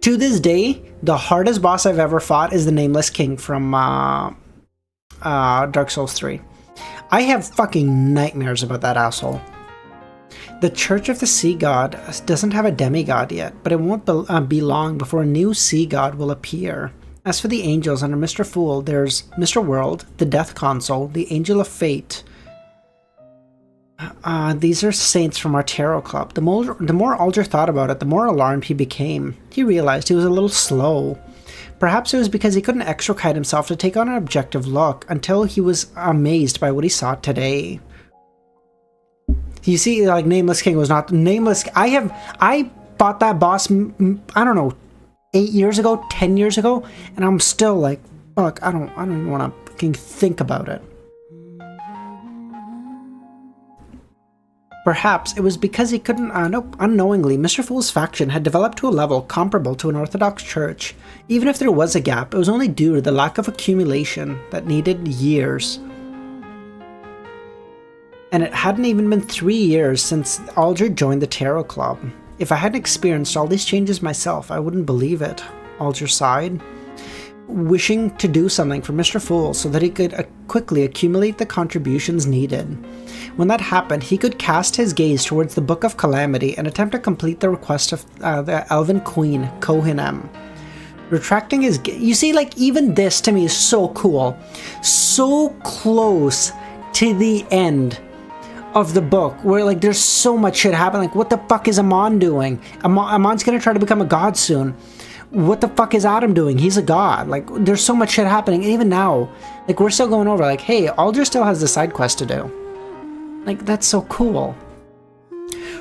To this day, the hardest boss I've ever fought is the Nameless King from Dark Souls 3. I have fucking nightmares about that asshole. The Church of the Sea God doesn't have a demigod yet, but it won't be long before a new sea god will appear. As for the angels under Mr. Fool, there's Mr. World, the Death Console, the Angel of Fate. These are saints from our tarot club. The more Alger thought about it, the more alarmed he became. He realized he was a little slow. Perhaps it was because he couldn't extricate himself to take on an objective look until he was amazed by what he saw today. You see, Nameless King was not Nameless. I fought that boss, I don't know, 8 years ago, 10 years ago, and I'm still fuck, I don't even want to fucking think about it. Perhaps it was because he couldn't, unknowingly, Mr. Fool's faction had developed to a level comparable to an Orthodox church. Even if there was a gap, it was only due to the lack of accumulation that needed years. And it hadn't even been 3 years since Alger joined the Tarot Club. If I hadn't experienced all these changes myself, I wouldn't believe it, Alger sighed, wishing to do something for Mr. Fool so that he could quickly accumulate the contributions needed. When that happened, he could cast his gaze towards the Book of Calamity and attempt to complete the request of the Elven Queen, Kohenem. Retracting his gaze, you see, even this to me is so cool. So close to the end of the book, where there's so much shit happening. What the fuck is Amon doing? Amon's gonna try to become a god soon. What the fuck is Adam doing? He's a god. There's so much shit happening. And even now, we're still going over, hey, Alger still has the side quest to do. That's so cool.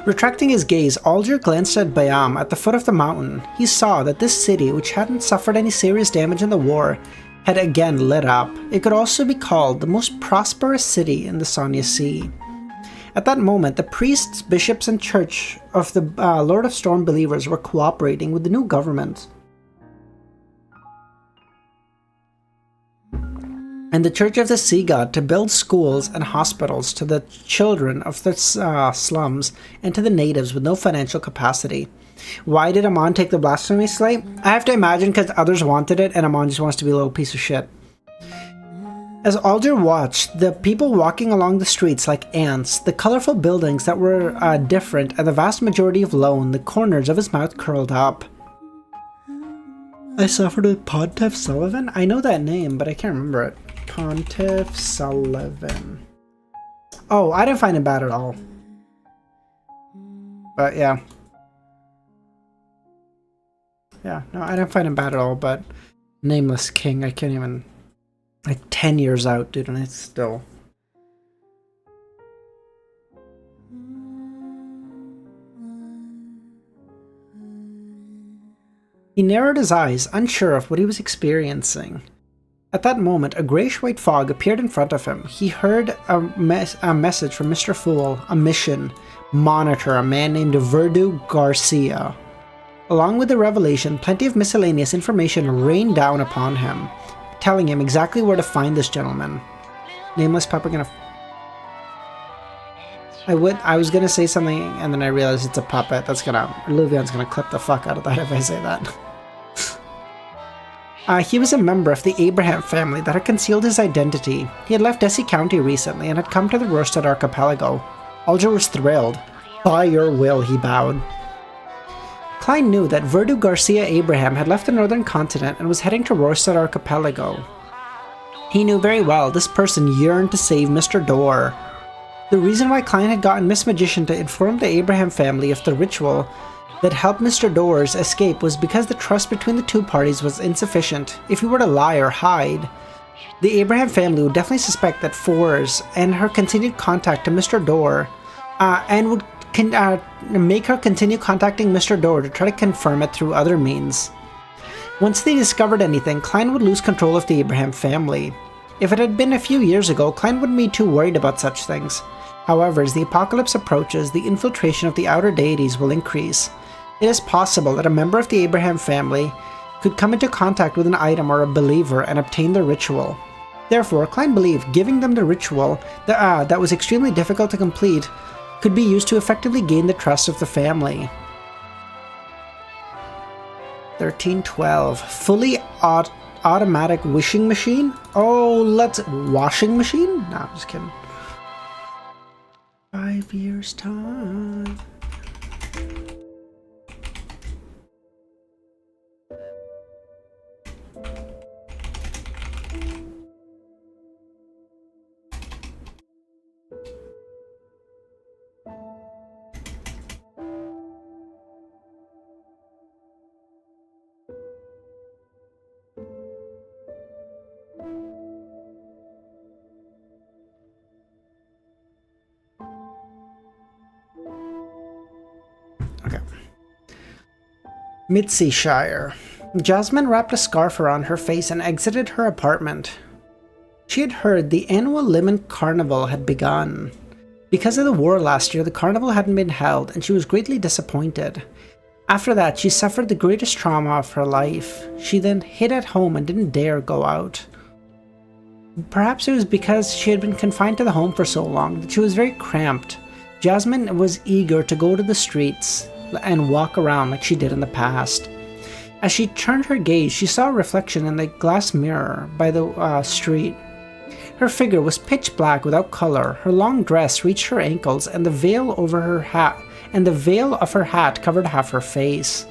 Retracting his gaze, Alger glanced at Bayam at the foot of the mountain. He saw that this city, which hadn't suffered any serious damage in the war, had again lit up. It could also be called the most prosperous city in the Sonia Sea. At that moment, the priests, bishops, and church of the Lord of Storm believers were cooperating with the new government. And the Church of the Sea God to build schools and hospitals to the children of the slums and to the natives with no financial capacity. Why did Amon take the blasphemy slate? I have to imagine because others wanted it and Amon just wants to be a little piece of shit. As Alder watched, the people walking along the streets like ants, the colorful buildings that were different, and the vast majority of lone, the corners of his mouth curled up. I suffered with Pontiff Sullivan? I know that name, but I can't remember it. Pontiff Sullivan. Oh, I didn't find it bad at all. But yeah. Yeah, no, I didn't find him bad at all, but Nameless King, I can't even... Like 10 years out, dude, and it's still... He narrowed his eyes, unsure of what he was experiencing. At that moment, a grayish-white fog appeared in front of him. He heard a message from Mr. Fool, a mission, monitor a man named Verdu Garcia. Along with the revelation, plenty of miscellaneous information rained down upon him, telling him exactly where to find this gentleman. Nameless Pup are gonna... I was gonna say something and then I realized it's a puppet. That's gonna... Luvian's gonna clip the fuck out of that if I say that. He was a member of the Abraham family that had concealed his identity. He had left Desi County recently and had come to the Rorstad archipelago. Alger was thrilled. By your will, he bowed. Klein knew that Verdu Garcia Abraham had left the northern continent and was heading to Rorstad archipelago. He knew very well this person yearned to save Mr. Dorr. The reason why Klein had gotten Miss Magician to inform the Abraham family of the ritual that helped Mr. Dorr's escape was because the trust between the two parties was insufficient. If he were to lie or hide, the Abraham family would definitely suspect that Fours and her continued contact to Mr. Dorr and would make her continue contacting Mr. Dorr to try to confirm it through other means. Once they discovered anything, Klein would lose control of the Abraham family. If it had been a few years ago, Klein wouldn't be too worried about such things. However, as the apocalypse approaches, the infiltration of the outer deities will increase. It is possible that a member of the Abraham family could come into contact with an item or a believer and obtain the ritual. Therefore, Klein believed giving them the ritual that was extremely difficult to complete could be used to effectively gain the trust of the family. 1312. Fully automatic wishing machine? Oh, washing machine? No, I'm just kidding. 5 years' time. Okay. Midseashire. Jasmine wrapped a scarf around her face and exited her apartment. She had heard the annual Lemon Carnival had begun. Because of the war last year, the carnival hadn't been held, and she was greatly disappointed. After that, she suffered the greatest trauma of her life. She then hid at home and didn't dare go out. Perhaps it was because she had been confined to the home for so long that she was very cramped. Jasmine was eager to go to the streets and walk around like she did in the past. As she turned her gaze, she saw a reflection in the glass mirror by the street. Her figure was pitch black without color. Her long dress reached her ankles, and the veil of her hat covered half her face.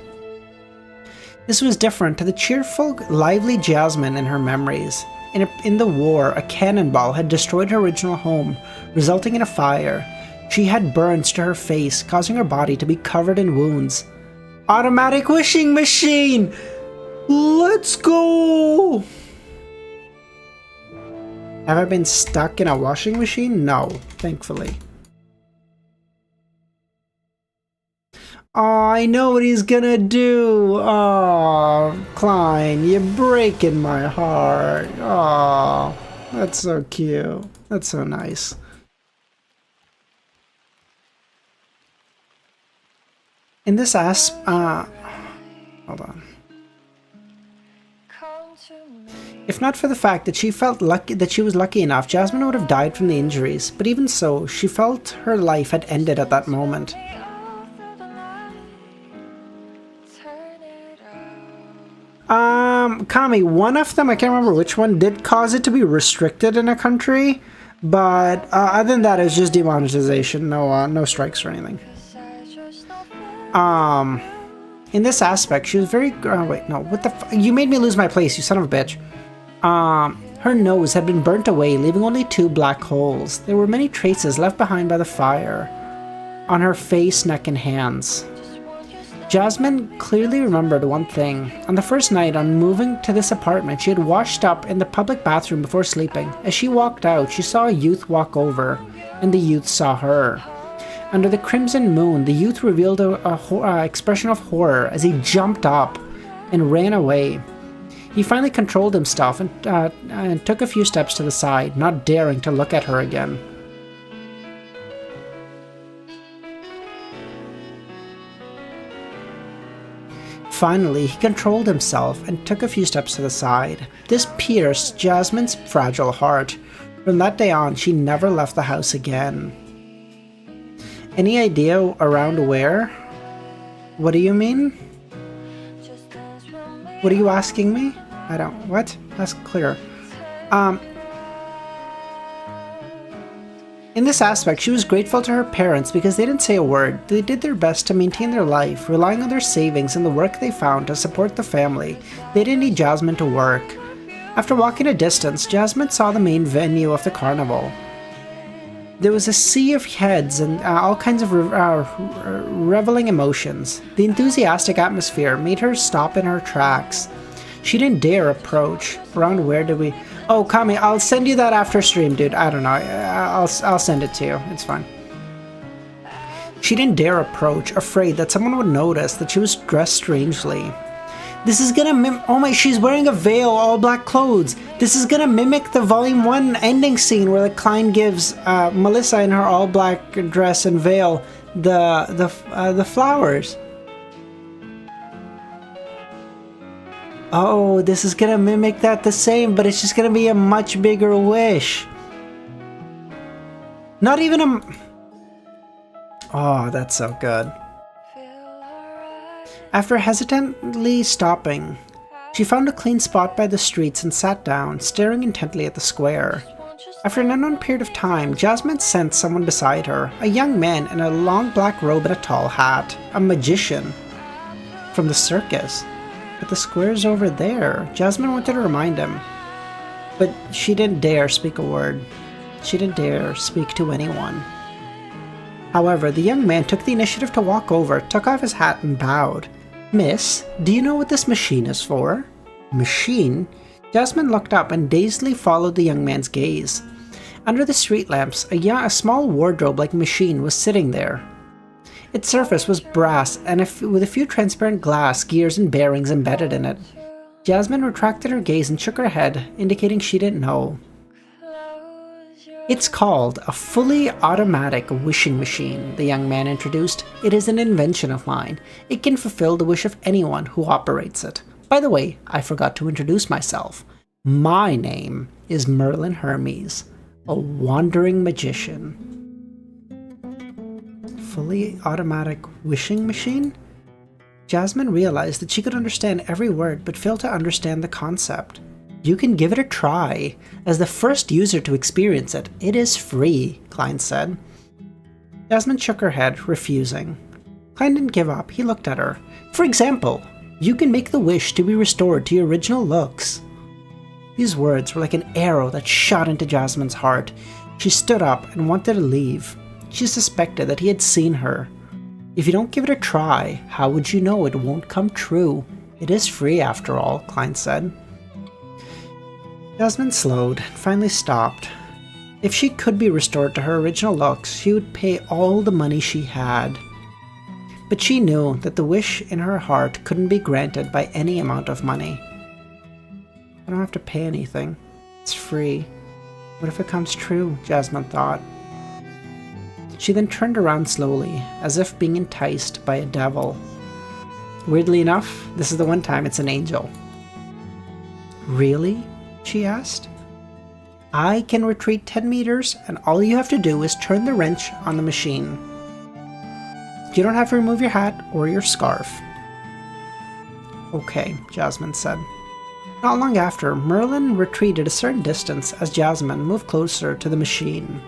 This was different to the cheerful, lively Jasmine in her memories. In the war, a cannonball had destroyed her original home, resulting in a fire. She had burns to her face, causing her body to be covered in wounds. Automatic wishing machine! Let's go! Have I been stuck in a washing machine? No, thankfully. Oh, I know what he's gonna do. Oh, Klein, you're breaking my heart. Oh, that's so cute. That's so nice. In this hold on. If not for the fact that she felt lucky that she was lucky enough, Jasmine would have died from the injuries. But even so, she felt her life had ended at that moment. Kami, one of them, I can't remember which one, did cause it to be restricted in a country, but other than that, it was just demonetization, no strikes or anything. In this aspect, she was very... wait, no, what the you made me lose my place, you son of a bitch. Her nose had been burnt away, leaving only 2 black holes. There were many traces left behind by the fire on her face, neck, and hands. Jasmine clearly remembered one thing. On the first night on moving to this apartment, she had washed up in the public bathroom before sleeping. As she walked out, she saw a youth walk over, and the youth saw her. Under the crimson moon, the youth revealed a expression of horror as he jumped up and ran away. He finally controlled himself and took a few steps to the side, not daring to look at her again. Finally, he controlled himself and took a few steps to the side. This pierced Jasmine's fragile heart. From that day on, she never left the house again. Any idea around where? What do you mean? What are you asking me? I don't... What? That's clear. In this aspect, she was grateful to her parents because they didn't say a word. They did their best to maintain their life, relying on their savings and the work they found to support the family. They didn't need Jasmine to work. After walking a distance, Jasmine saw the main venue of the carnival. There was a sea of heads and all kinds of reveling emotions. The enthusiastic atmosphere made her stop in her tracks. She didn't dare approach. Around where did we... Oh, Kami, I'll send you that after stream, dude. I don't know. I'll send it to you. It's fine. She didn't dare approach, afraid that someone would notice that she was dressed strangely. This is gonna oh my, she's wearing a veil, all black clothes. This is gonna mimic the Volume 1 ending scene where the Klein gives Melissa in her all black dress and veil the flowers. Oh, this is gonna mimic that the same, but it's just gonna be a much bigger wish. Not even a... Oh, that's so good. After hesitantly stopping, she found a clean spot by the streets and sat down, staring intently at the square. After an unknown period of time, Jasmine sensed someone beside her, a young man in a long black robe and a tall hat, a magician from the circus. But the square's over there. Jasmine wanted to remind him, but she didn't dare speak a word. She didn't dare speak to anyone. However, the young man took the initiative to walk over, took off his hat, and bowed. "Miss, do you know what this machine is for?" Machine? Jasmine looked up and dazedly followed the young man's gaze. Under the street lamps, a small wardrobe-like machine was sitting there. Its surface was brass and with a few transparent glass gears and bearings embedded in it. Jasmine retracted her gaze and shook her head, indicating she didn't know. "It's called a fully automatic wishing machine," the young man introduced. "It is an invention of mine. It can fulfill the wish of anyone who operates it. By the way, I forgot to introduce myself. My name is Merlin Hermes, a wandering magician." Fully automatic wishing machine? Jasmine realized that she could understand every word but failed to understand the concept. "You can give it a try. As the first user to experience it, it is free," Klein said. Jasmine shook her head, refusing. Klein didn't give up. He looked at her. "For example, you can make the wish to be restored to your original looks." These words were like an arrow that shot into Jasmine's heart. She stood up and wanted to leave. She suspected that he had seen her. "If you don't give it a try, how would you know it won't come true? It is free after all," Klein said. Jasmine slowed and finally stopped. If she could be restored to her original looks, she would pay all the money she had. But she knew that the wish in her heart couldn't be granted by any amount of money. "I don't have to pay anything. It's free. What if it comes true?" Jasmine thought. She then turned around slowly, as if being enticed by a devil. Weirdly enough, this is the one time it's an angel. "Really?" she asked. "I can retreat 10 meters, and all you have to do is turn the wrench on the machine. You don't have to remove your hat or your scarf." "Okay," Jasmine said. Not long after, Merlin retreated a certain distance as Jasmine moved closer to the machine.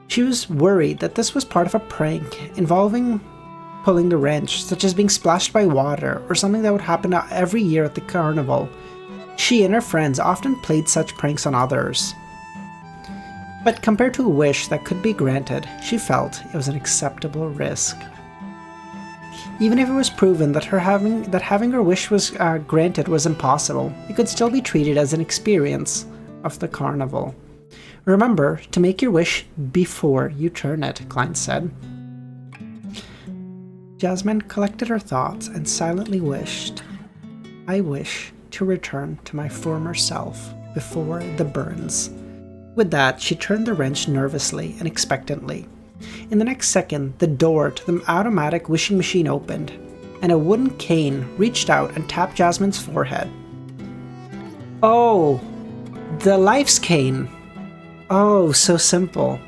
She was worried that this was part of a prank involving pulling the wrench, such as being splashed by water or something that would happen every year at the carnival. She and her friends often played such pranks on others. But compared to a wish that could be granted, she felt it was an acceptable risk. Even if it was proven that having her wish was granted was impossible, it could still be treated as an experience of the carnival. Remember to make your wish before you turn it, Klein said. Jasmine collected her thoughts and silently wished, I wish to return to my former self before the burns. With that, she turned the wrench nervously and expectantly. In the next second, the door to the automatic wishing machine opened, and a wooden cane reached out and tapped Jasmine's forehead. Oh, the life's cane. Oh, so simple.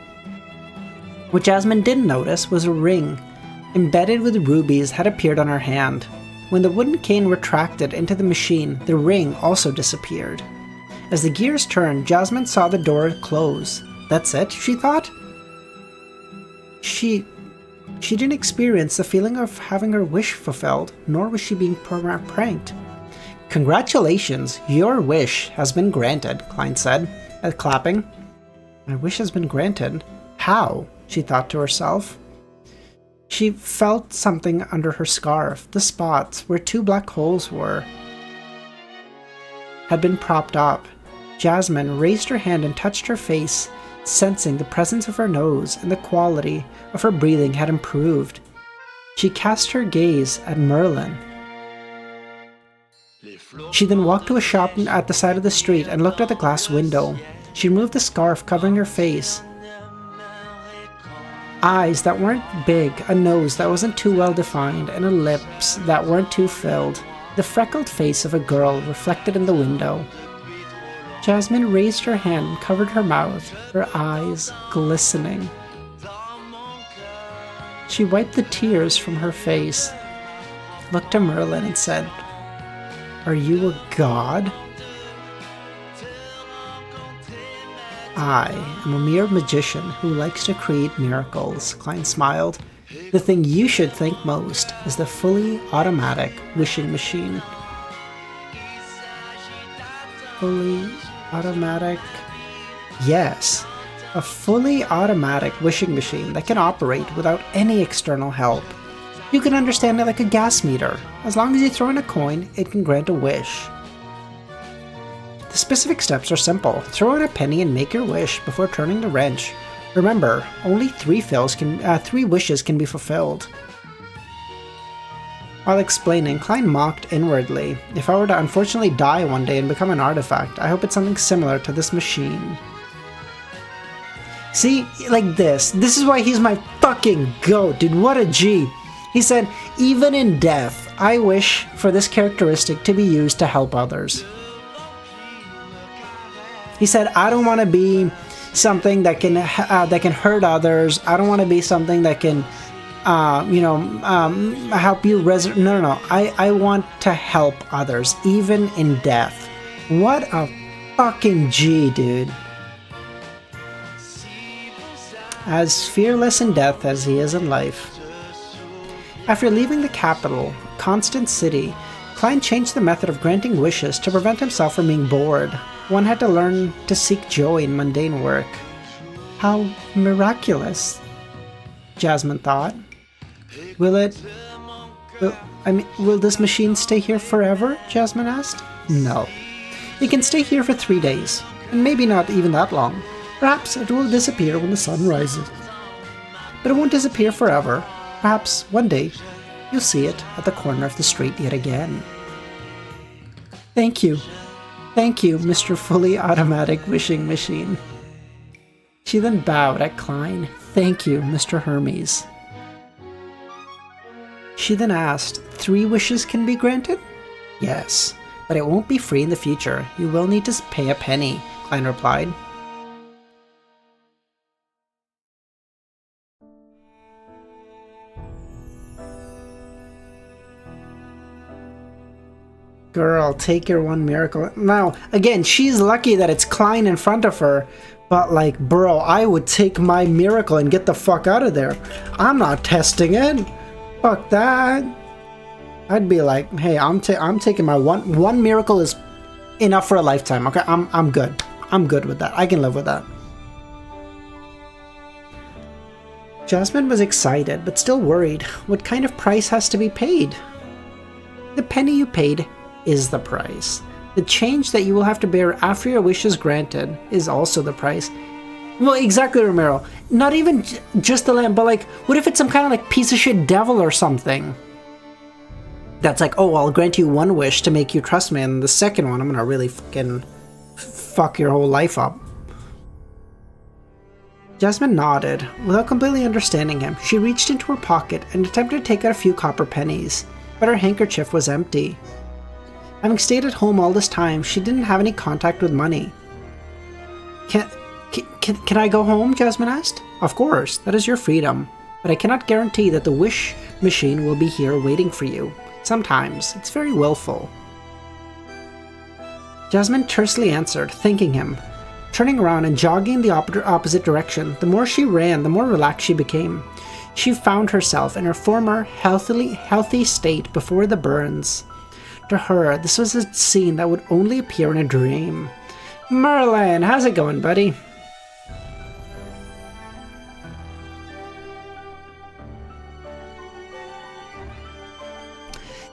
What Jasmine didn't notice was a ring embedded with rubies had appeared on her hand. When the wooden cane retracted into the machine, the ring also disappeared. As the gears turned, Jasmine saw the door close. That's it, she thought? She didn't experience the feeling of having her wish fulfilled, nor was she being pranked. Congratulations, your wish has been granted, Klein said, clapping. My wish has been granted? How? She thought to herself. She felt something under her scarf. The spots where two black holes were had been propped up. Jasmine raised her hand and touched her face, sensing the presence of her nose and the quality of her breathing had improved. She cast her gaze at Merlin. She then walked to a shop at the side of the street and looked at the glass window. She removed the scarf covering her face. Eyes that weren't big, a nose that wasn't too well defined, and lips that weren't too filled. The freckled face of a girl reflected in the window. Jasmine raised her hand and covered her mouth, her eyes glistening. She wiped the tears from her face, looked to Merlin and said, Are you a god? I am a mere magician who likes to create miracles, Klein smiled. The thing you should thank most is the fully automatic wishing machine. Fully automatic? Yes, a fully automatic wishing machine that can operate without any external help. You can understand it like a gas meter. As long as you throw in a coin, it can grant a wish. The specific steps are simple. Throw in a penny and make your wish before turning the wrench. Remember, only three wishes can be fulfilled. While explaining, Klein mocked inwardly. If I were to unfortunately die one day and become an artifact, I hope it's something similar to this machine. See, like this. This is why he's my fucking goat, dude. What a G. He said, even in death, I wish for this characteristic to be used to help others. He said, I don't want to be something that can hurt others. I don't want to be something that can, help you No. I want to help others, even in death. What a fucking G, dude. As fearless in death as he is in life. After leaving the capital, Constant City, Klein changed the method of granting wishes to prevent himself from being bored. One had to learn to seek joy in mundane work. How miraculous, Jasmine thought. Will this machine stay here forever? Jasmine asked. No. It can stay here for 3 days, and maybe not even that long. Perhaps it will disappear when the sun rises. But it won't disappear forever. Perhaps one day you'll see it at the corner of the street yet again. Thank you. Thank you, Mr. Fully Automatic Wishing Machine. She then bowed at Klein. Thank you, Mr. Hermes. She then asked, 3 wishes can be granted? Yes, but it won't be free in the future. You will need to pay a penny, Klein replied. girl, take your one miracle. Now, again, she's lucky that it's Klein in front of her. But, like, bro, I would take my miracle and get the fuck out of there. I'm not testing it. Fuck that. I'd be like, hey, I'm taking my one miracle is enough for a lifetime. Okay, I'm good. I'm good with that. I can live with that. Jasmine was excited, but still worried. What kind of price has to be paid? The penny you paid is the price. The change that you will have to bear after your wish is granted is also the price. Well, exactly, Romero. Not even just the lamb, but like, what if it's some kind of like piece of shit devil or something? That's like, oh, I'll grant you one wish to make you trust me, and the second one, I'm gonna really fucking fuck your whole life up. Jasmine nodded. Without completely understanding him, she reached into her pocket and attempted to take out a few copper pennies, but her handkerchief was empty. Having stayed at home all this time, she didn't have any contact with money. Can I go home? Jasmine asked. Of course, that is your freedom, but I cannot guarantee that the wish machine will be here waiting for you. Sometimes, it's very willful. Jasmine tersely answered, thanking him. Turning around and jogging in the opposite direction, the more she ran, the more relaxed she became. She found herself in her former healthy state before the burns. To her, this was a scene that would only appear in a dream. Merlin, how's it going, buddy?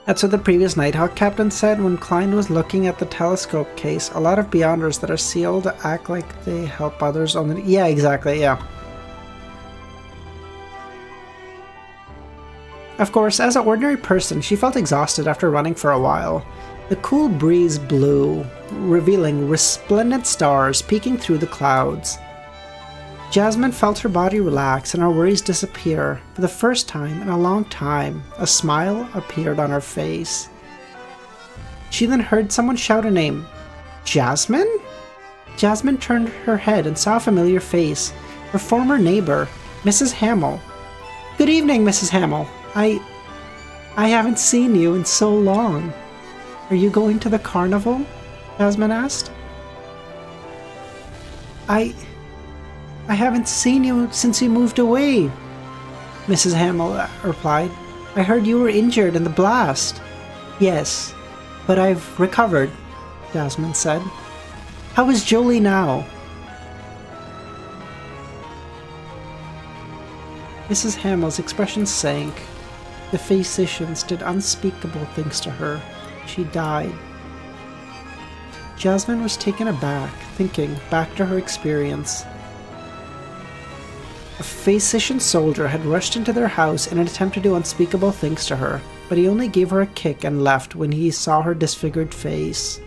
That's what the previous Nighthawk captain said when Klein was looking at the telescope case. A lot of Beyonders that are sealed act like they help others on the... Yeah, exactly, yeah. Of course, as an ordinary person, she felt exhausted after running for a while. The cool breeze blew, revealing resplendent stars peeking through the clouds. Jasmine felt her body relax and her worries disappear. For the first time in a long time, a smile appeared on her face. She then heard someone shout a name. Jasmine? Jasmine turned her head and saw a familiar face. Her former neighbor, Mrs. Hamill. Good evening, Mrs. Hamill. I haven't seen you in so long. Are you going to the carnival? Jasmine asked. I haven't seen you since you moved away, Mrs. Hamill replied. I heard you were injured in the blast. Yes, but I've recovered, Jasmine said. How is Jolie now? Mrs. Hamill's expression sank. The physicians did unspeakable things to her. She died. Jasmine was taken aback, thinking back to her experience. A physician soldier had rushed into their house in an attempt to do unspeakable things to her, but he only gave her a kick and left when he saw her disfigured face.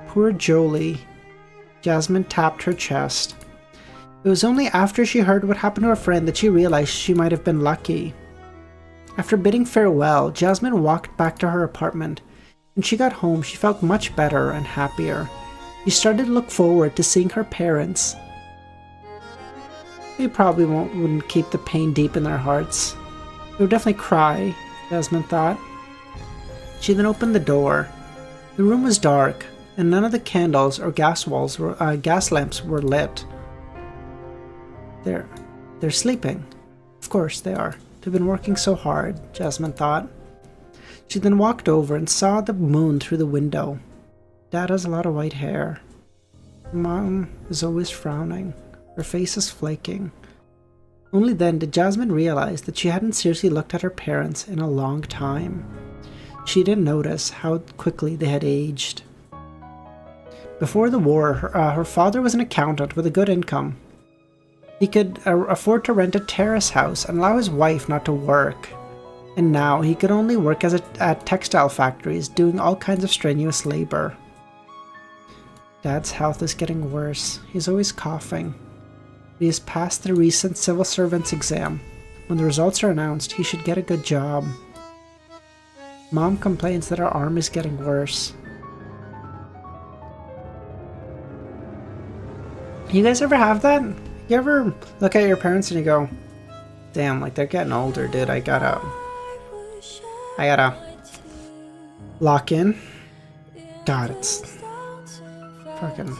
Poor Jolie. Jasmine tapped her chest. It was only after she heard what happened to her friend that she realized she might have been lucky. After bidding farewell, Jasmine walked back to her apartment. When she got home, she felt much better and happier. She started to look forward to seeing her parents. They probably wouldn't keep the pain deep in their hearts. They would definitely cry, Jasmine thought. She then opened the door. The room was dark, and none of the candles or gas lamps were lit. They're sleeping. Of course they are. They've been working so hard, Jasmine thought. She then walked over and saw the moon through the window. Dad has a lot of white hair. Mom is always frowning. Her face is flaking. Only then did Jasmine realize that she hadn't seriously looked at her parents in a long time. She didn't notice how quickly they had aged. Before the war, her father was an accountant with a good income. He could afford to rent a terrace house and allow his wife not to work. And now he could only work at textile factories, doing all kinds of strenuous labor. Dad's health is getting worse. He's always coughing. He has passed the recent civil servants exam. When the results are announced, he should get a good job. Mom complains that her arm is getting worse. You guys ever have that? You ever look at your parents and you go, damn, like they're getting older, dude. I gotta lock in. God, it's fucking...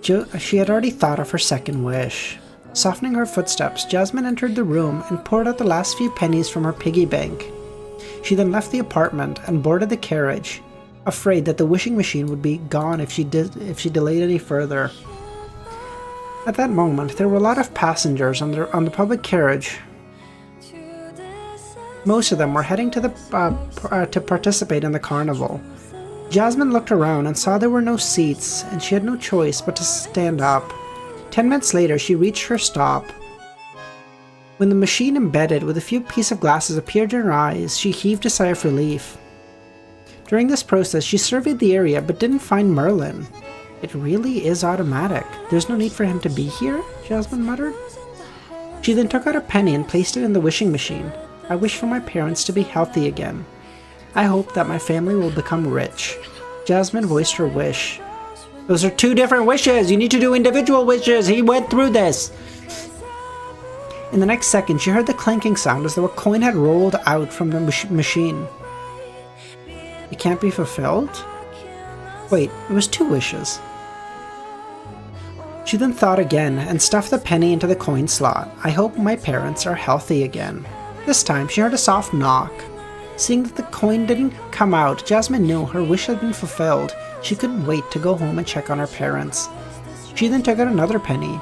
She had already thought of her second wish. Softening her footsteps, Jasmine entered the room and poured out the last few pennies from her piggy bank. She then left the apartment and boarded the carriage, afraid that the wishing machine would be gone if she delayed any further. At that moment, there were a lot of passengers on the public carriage. Most of them were heading to participate in the carnival. Jasmine looked around and saw there were no seats, and she had no choice but to stand up. 10 minutes later, she reached her stop. When the machine embedded with a few pieces of glasses appeared in her eyes, she heaved a sigh of relief. During this process, she surveyed the area but didn't find Merlin. It really is automatic. There's no need for him to be here, Jasmine muttered. She then took out a penny and placed it in the wishing machine. I wish for my parents to be healthy again. I hope that my family will become rich. Jasmine voiced her wish. Those are two different wishes! You need to do individual wishes! He went through this! In the next second, she heard the clanking sound as though a coin had rolled out from the machine. It can't be fulfilled? Wait, it was 2 wishes. She then thought again and stuffed the penny into the coin slot. I hope my parents are healthy again. This time, she heard a soft knock. Seeing that the coin didn't come out, Jasmine knew her wish had been fulfilled. She couldn't wait to go home and check on her parents. She then took out another penny.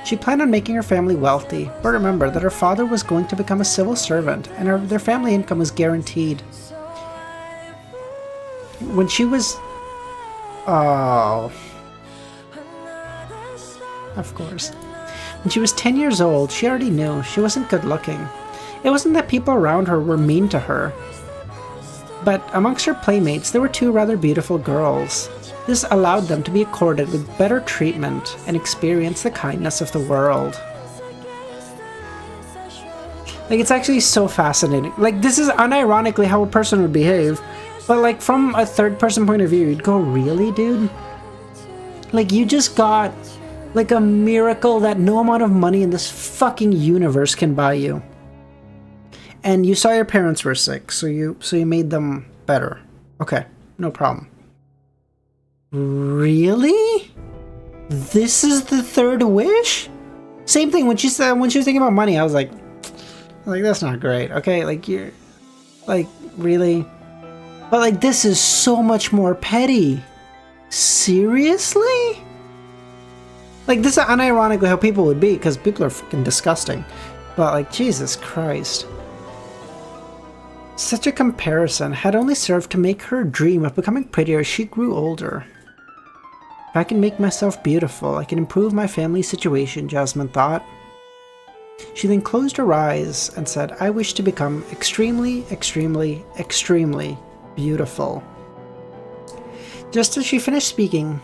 She planned on making her family wealthy, but remembered that her father was going to become a civil servant and their family income was guaranteed. When she was... Oh... Of course. When she was 10 years old, she already knew she wasn't good looking. It wasn't that people around her were mean to her, but amongst her playmates there were 2 rather beautiful girls. This allowed them to be accorded with better treatment and experience the kindness of the world. Like, it's actually so fascinating. Like, this is unironically how a person would behave, but like from a third-person point of view, you'd go, really, dude? Like, you just got like a miracle that no amount of money in this fucking universe can buy you. And you saw your parents were sick, so you made them better. Okay, no problem. Really? This is the third wish? Same thing when she was thinking about money, I was like that's not great. Okay, like you're like really? But like this is so much more petty. Seriously? Like this is unironically how people would be, because people are fucking disgusting. But like Jesus Christ. Such a comparison had only served to make her dream of becoming prettier as she grew older. If I can make myself beautiful, I can improve my family's situation, Jasmine thought. She then closed her eyes and said, I wish to become extremely, extremely, extremely beautiful. Just as she finished speaking,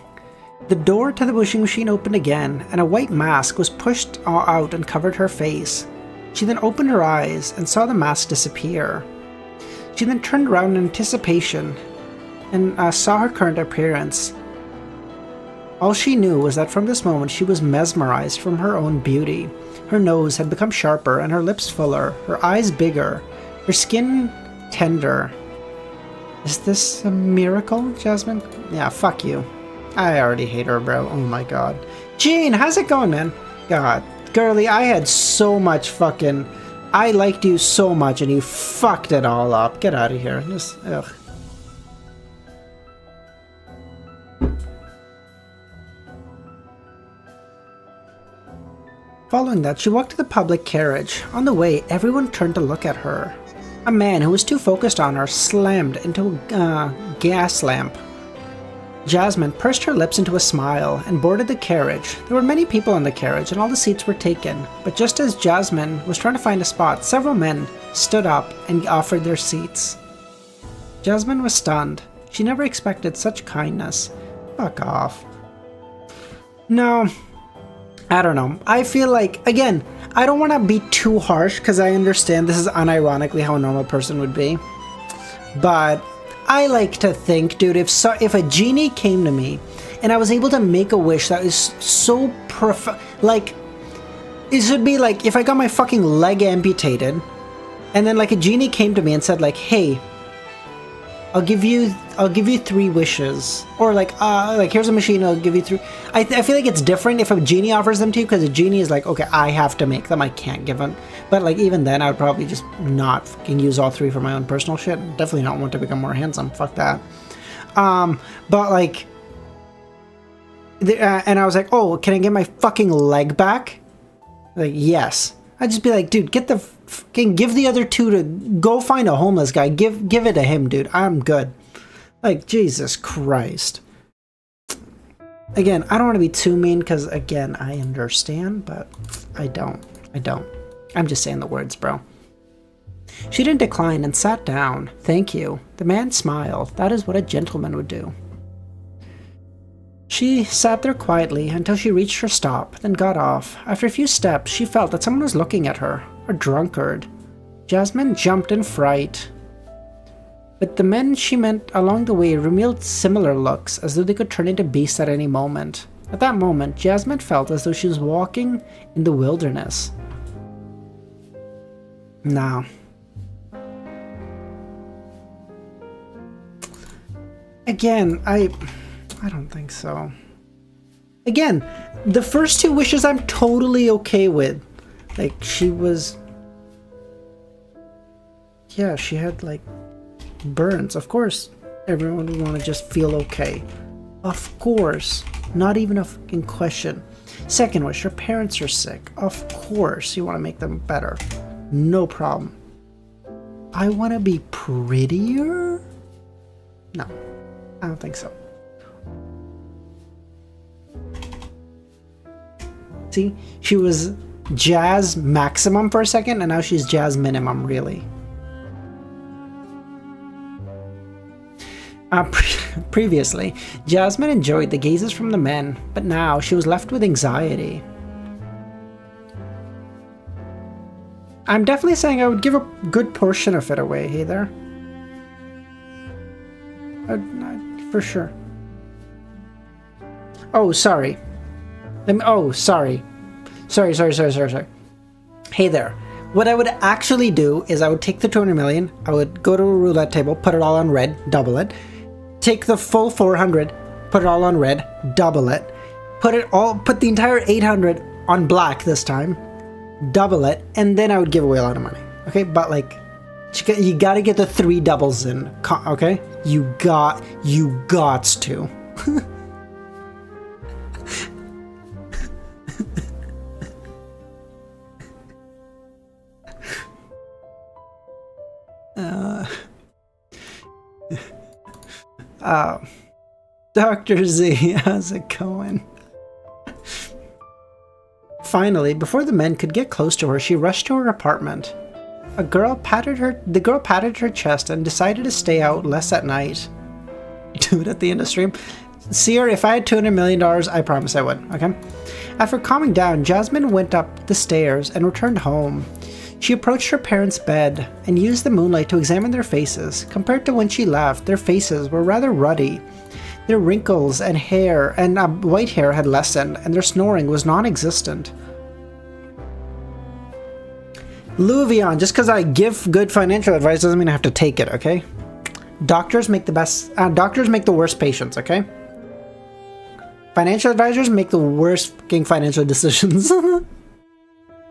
the door to the wishing machine opened again, and a white mask was pushed out and covered her face. She then opened her eyes and saw the mask disappear. She then turned around in anticipation and saw her current appearance. All she knew was that from this moment she was mesmerized from her own beauty. Her nose had become sharper and her lips fuller, her eyes bigger, her skin tender. Is this a miracle, Jasmine? Yeah, fuck you. I already hate her, bro. Oh my god. Jean, how's it going, man? God. Girly, I had so much fucking... I liked you so much and you fucked it all up. Get out of here. Just, ugh. Following that, she walked to the public carriage. On the way, everyone turned to look at her. A man who was too focused on her slammed into a gas lamp. Jasmine pursed her lips into a smile and boarded the carriage. There were many people in the carriage and all the seats were taken, but just as Jasmine was trying to find a spot, several men stood up and offered their seats. Jasmine was stunned. She never expected such kindness. Fuck off. No, I don't know. I feel like, again, I don't want to be too harsh because I understand this is unironically how a normal person would be, but I like to think, dude, if a genie came to me and I was able to make a wish that is so like, it should be like if I got my fucking leg amputated and then like a genie came to me and said like, hey, I'll give you 3 wishes, or like here's a machine, I'll give you 3. I feel like it's different if a genie offers them to you, because a genie is like, okay, I have to make them, I can't give them. But like even then, I would probably just not fucking use all 3 for my own personal shit. Definitely not want to become more handsome. Fuck that. But like, and I was like, oh, can I get my fucking leg back? Like, yes. I'd just be like, dude, get the fucking, give the other 2 to go find a homeless guy. Give it to him, dude. I'm good. Like, Jesus Christ. Again, I don't want to be too mean, because again, I understand, but I don't. I'm just saying the words, bro. She didn't decline and sat down. Thank you. The man smiled. That is what a gentleman would do. She sat there quietly until she reached her stop, then got off. After a few steps, she felt that someone was looking at her. A drunkard. Jasmine jumped in fright. But the men she met along the way revealed similar looks, as though they could turn into beasts at any moment. At that moment, Jasmine felt as though she was walking in the wilderness. No. Again, I don't think so. Again, the first 2 wishes I'm totally okay with. Like, she was... yeah, she had, like, burns. Of course, everyone would want to just feel okay. Of course. Not even a fucking question. Second wish, her parents are sick. Of course, you want to make them better. No problem. I want to be prettier? No, I don't think so. See, she was Jazz maximum for a second, and now she's Jazz minimum, really. Previously, Jasmine enjoyed the gazes from the men, but now she was left with anxiety. I'm definitely saying I would give a good portion of it away, hey there. For sure. Oh, sorry. Oh, sorry. Sorry. Hey there. What I would actually do is I would take the 200 million, I would go to a roulette table, put it all on red, double it. Take the full 400, put it all on red, double it. Put the entire 800 on black this time, double it, and then I would give away a lot of money. Okay, but like, you gotta get the 3 doubles in, okay? You got to. Dr. Z, how's it going? Finally, before the men could get close to her, she rushed to her apartment. The girl patted her chest and decided to stay out less at night. Do it at the end of stream. Seer, if I had $200 million, I promise I would, okay? After calming down, Jasmine went up the stairs and returned home. She approached her parents' bed and used the moonlight to examine their faces. Compared to when she left, their faces were rather ruddy. Their wrinkles and hair and white hair had lessened, and their snoring was non-existent. Louvion, just because I give good financial advice doesn't mean I have to take it, okay? Doctors make the worst patients, okay? Financial advisors make the worst fucking financial decisions.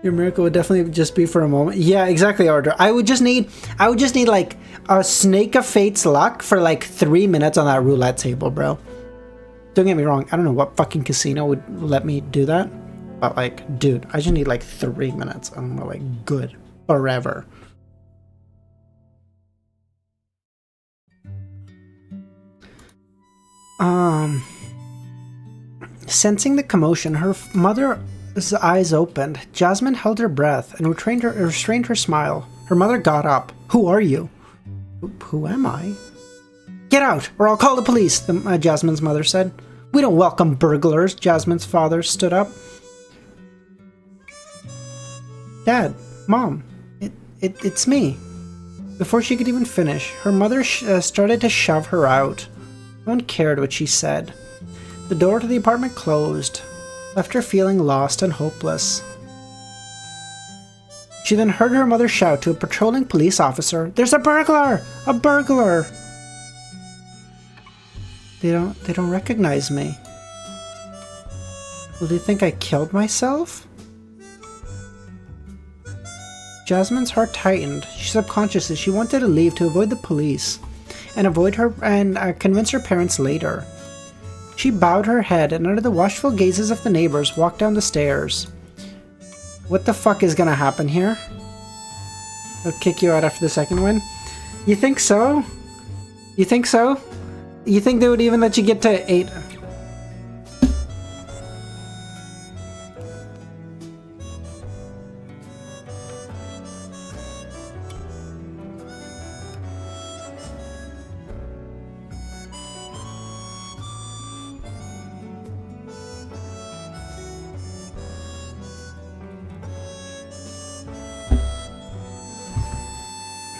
Your miracle would definitely just be for a moment. Yeah, exactly, Arthur. I would just need like a snake of fate's luck for like 3 minutes on that roulette table, bro. Don't get me wrong. I don't know what fucking casino would let me do that. But like, dude, I just need like 3 minutes. I'm like good forever. Sensing the commotion, her mother's eyes opened. Jasmine held her breath and restrained her smile. Her mother got up. Who are you? Who am I? Get out, or I'll call the police, Jasmine's mother said. We don't welcome burglars. Jasmine's father stood up. Dad, Mom, it's me. Before she could even finish, her mother started to shove her out. No one cared what she said. The door to the apartment closed, left her feeling lost and hopeless. She then heard her mother shout to a patrolling police officer, "There's a burglar! A burglar!" They don't recognize me. Will they think I killed myself? Jasmine's heart tightened. Subconsciously, she wanted to leave to avoid the police and convince her parents later. She bowed her head and under the watchful gazes of the neighbors walked down the stairs. What the fuck is gonna happen here? They'll kick you out after the second win? You think so? You think so? You think they would even let you get to 8?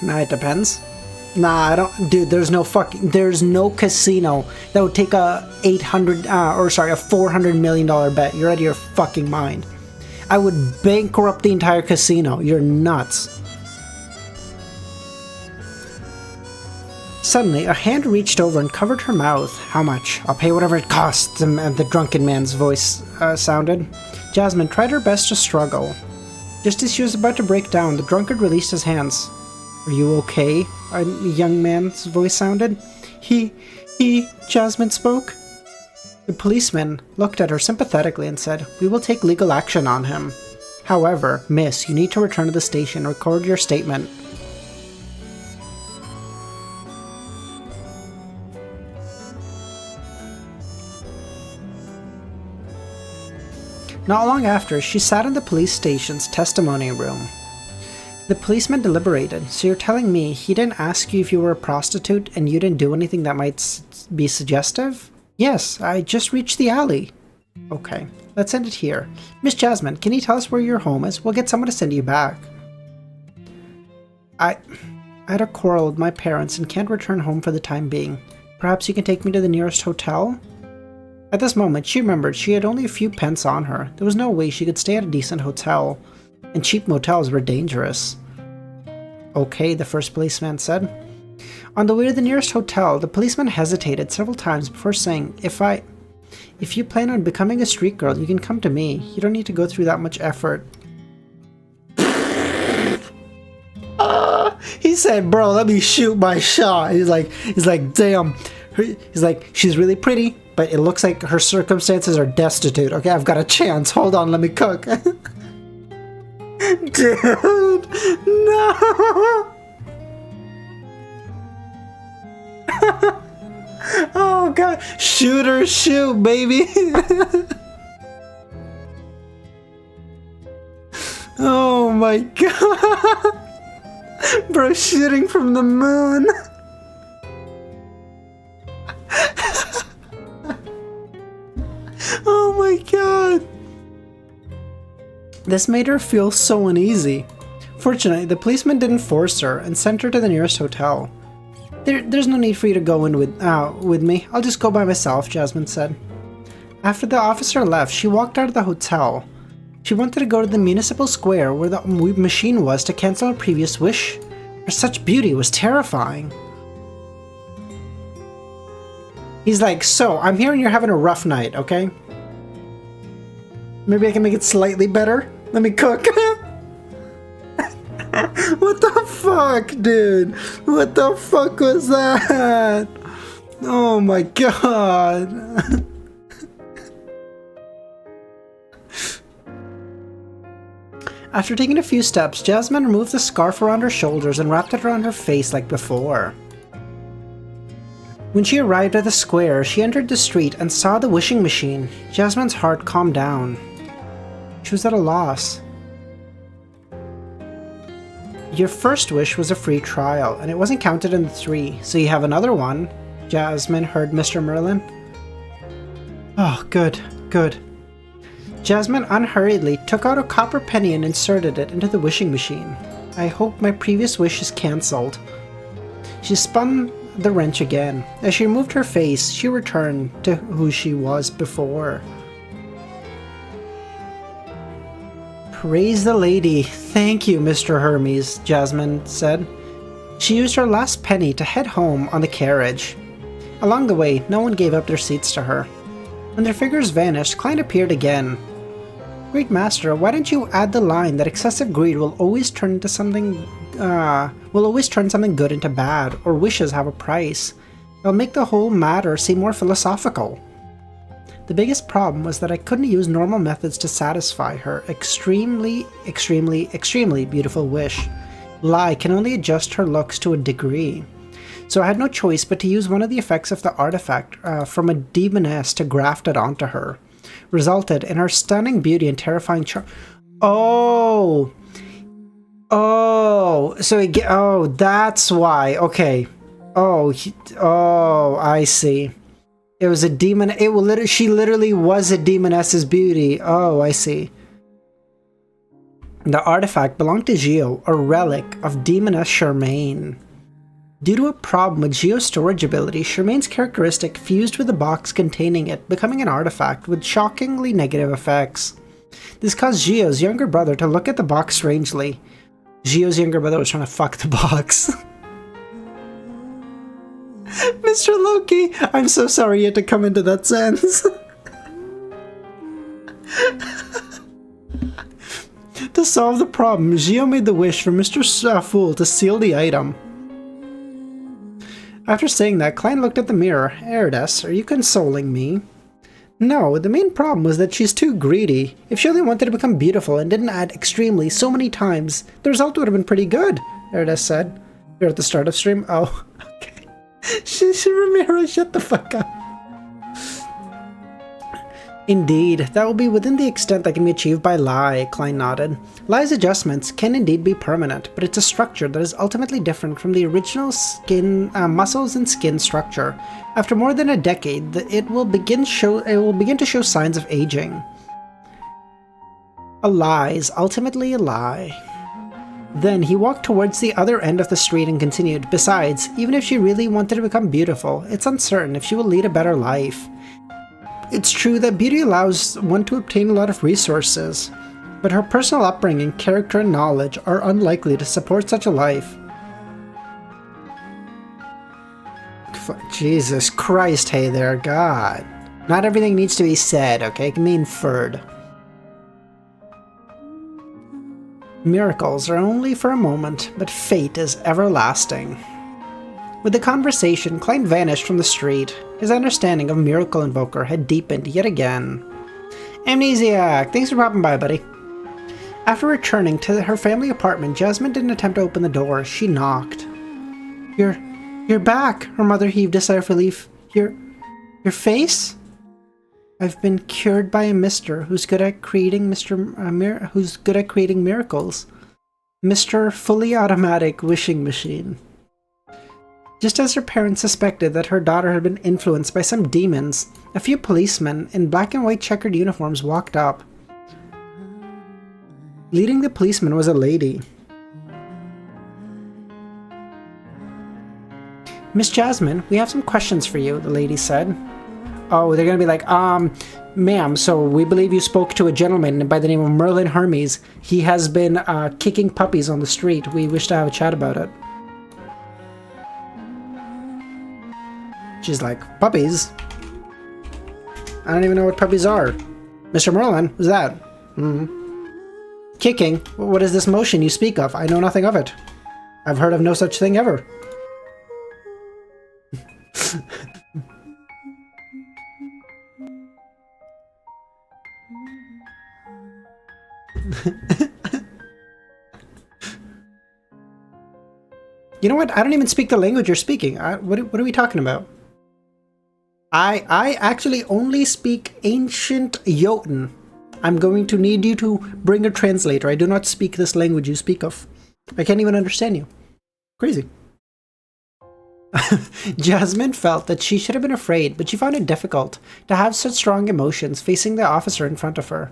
Nah, it depends. Nah, I don't, dude. There's no casino that would take a $400 million bet. You're out of your fucking mind. I would bankrupt the entire casino. You're nuts. Suddenly, a hand reached over and covered her mouth. How much? I'll pay whatever it costs. The drunken man's voice sounded. Jasmine tried her best to struggle. Just as she was about to break down, the drunkard released his hands. Are you okay? A young man's voice sounded. Jasmine spoke. The policeman looked at her sympathetically and said, "We will take legal action on him. However, miss, you need to return to the station and record your statement." Not long after, she sat in the police station's testimony room. The policeman deliberated. So you're telling me he didn't ask you if you were a prostitute and you didn't do anything that might be suggestive? Yes, I just reached the alley. Okay, let's end it here. Miss Jasmine, can you tell us where your home is? We'll get someone to send you back. I had a quarrel with my parents and can't return home for the time being. Perhaps you can take me to the nearest hotel? At this moment, she remembered she had only a few pence on her. There was no way she could stay at a decent hotel, and cheap motels were dangerous. Okay, the first policeman said. On the way to the nearest hotel, the policeman hesitated several times before saying, If you plan on becoming a street girl, you can come to me. You don't need to go through that much effort. He said, bro, let me shoot my shot. He's like, damn. He's like, she's really pretty, but it looks like her circumstances are destitute. Okay, I've got a chance. Hold on, let me cook. Dude, no. Oh god, shoot or shoot, baby. Oh my god. Bro, shooting from the moon. Oh my god. This made her feel so uneasy. Fortunately, the policeman didn't force her and sent her to the nearest hotel. There's no need for you to go in with me. I'll just go by myself, Jasmine said. After the officer left, she walked out of the hotel. She wanted to go to the municipal square where the machine was to cancel her previous wish. Her such beauty was terrifying. He's like, so, I'm hearing you're having a rough night, okay? Maybe I can make it slightly better? Let me cook. What the fuck, dude? What the fuck was that? Oh my god. After taking a few steps, Jasmine removed the scarf around her shoulders and wrapped it around her face like before. When she arrived at the square, she entered the street and saw the wishing machine. Jasmine's heart calmed down. She was at a loss. Your first wish was a free trial, and it wasn't counted in the 3, so you have another one, Jasmine heard Mr. Merlin. Oh, good, good. Jasmine unhurriedly took out a copper penny and inserted it into the wishing machine. I hope my previous wish is cancelled. She spun the wrench again. As she removed her face, she returned to who she was before. Praise the lady. Thank you, Mr. Hermes, Jasmine said. She used her last penny to head home on the carriage. Along the way, no one gave up their seats to her. When their figures vanished, Klein appeared again. Great Master, why don't you add the line that excessive greed will always turn something good into bad, or wishes have a price. It'll make the whole matter seem more philosophical. The biggest problem was that I couldn't use normal methods to satisfy her extremely, extremely, extremely beautiful wish. Lai can only adjust her looks to a degree. So I had no choice but to use one of the effects of the artifact from a demoness to graft it onto her. Resulted in her stunning beauty and terrifying charm. Oh! Oh! Oh, that's why. Okay. Oh, I see. It was a demon. She literally was a demoness's beauty. Oh, I see. The artifact belonged to Geo, a relic of Demoness Charmaine. Due to a problem with Geo's storage ability, Charmaine's characteristic fused with the box containing it, becoming an artifact with shockingly negative effects. This caused Geo's younger brother to look at the box strangely. Geo's younger brother was trying to fuck the box. Mr. Loki, I'm so sorry you had to come into that sense. To solve the problem, Geo made the wish for Mr. Fool to seal the item. After saying that, Klein looked at the mirror. Bernardet, are you consoling me? No, the main problem was that she's too greedy. If she only wanted to become beautiful and didn't add extremely so many times, the result would have been pretty good, Bernardet said. You're at the start of stream? Oh, okay. Ramiro, shut the fuck up. Indeed, that will be within the extent that can be achieved by Lai, Klein nodded. Lai's adjustments can indeed be permanent, but it's a structure that is ultimately different from the original muscles and skin structure. After more than a decade, it will begin to show signs of aging. A lie is ultimately a lie. Then he walked towards the other end of the street and continued, besides, even if she really wanted to become beautiful, it's uncertain if she will lead a better life. It's true that beauty allows one to obtain a lot of resources, but her personal upbringing, character, and knowledge are unlikely to support such a life. Jesus Christ, hey there, God. Not everything needs to be said, okay? It can be inferred. Miracles are only for a moment, but fate is everlasting. With the conversation, Klein vanished from the street. His understanding of Miracle Invoker had deepened yet again. Amnesiac, thanks for popping by, buddy. After returning to her family apartment, Jasmine didn't attempt to open the door. She knocked. You're back, her mother heaved a sigh of relief. Your face? I've been cured by a mister who's good at creating miracles. Mr. Fully Automatic Wishing Machine. Just as her parents suspected that her daughter had been influenced by some demons, a few policemen in black and white checkered uniforms walked up. Leading the policeman was a lady. Miss Jasmine, we have some questions for you, the lady said. Oh, they're gonna be like, ma'am, so we believe you spoke to a gentleman by the name of Merlin Hermes. He has been kicking puppies on the street. We wish to have a chat about it. She's like, puppies? I don't even know what puppies are. Mr. Merlin, who's that? Kicking? What is this motion you speak of? I know nothing of it. I've heard of no such thing ever. You know what? I don't even speak the language you're speaking. What are we talking about? I actually only speak ancient Jotun. I'm going to need you to bring a translator. I do not speak this language you speak of. I can't even understand you. Crazy. Jasmine felt that she should have been afraid, but she found it difficult to have such strong emotions facing the officer in front of her.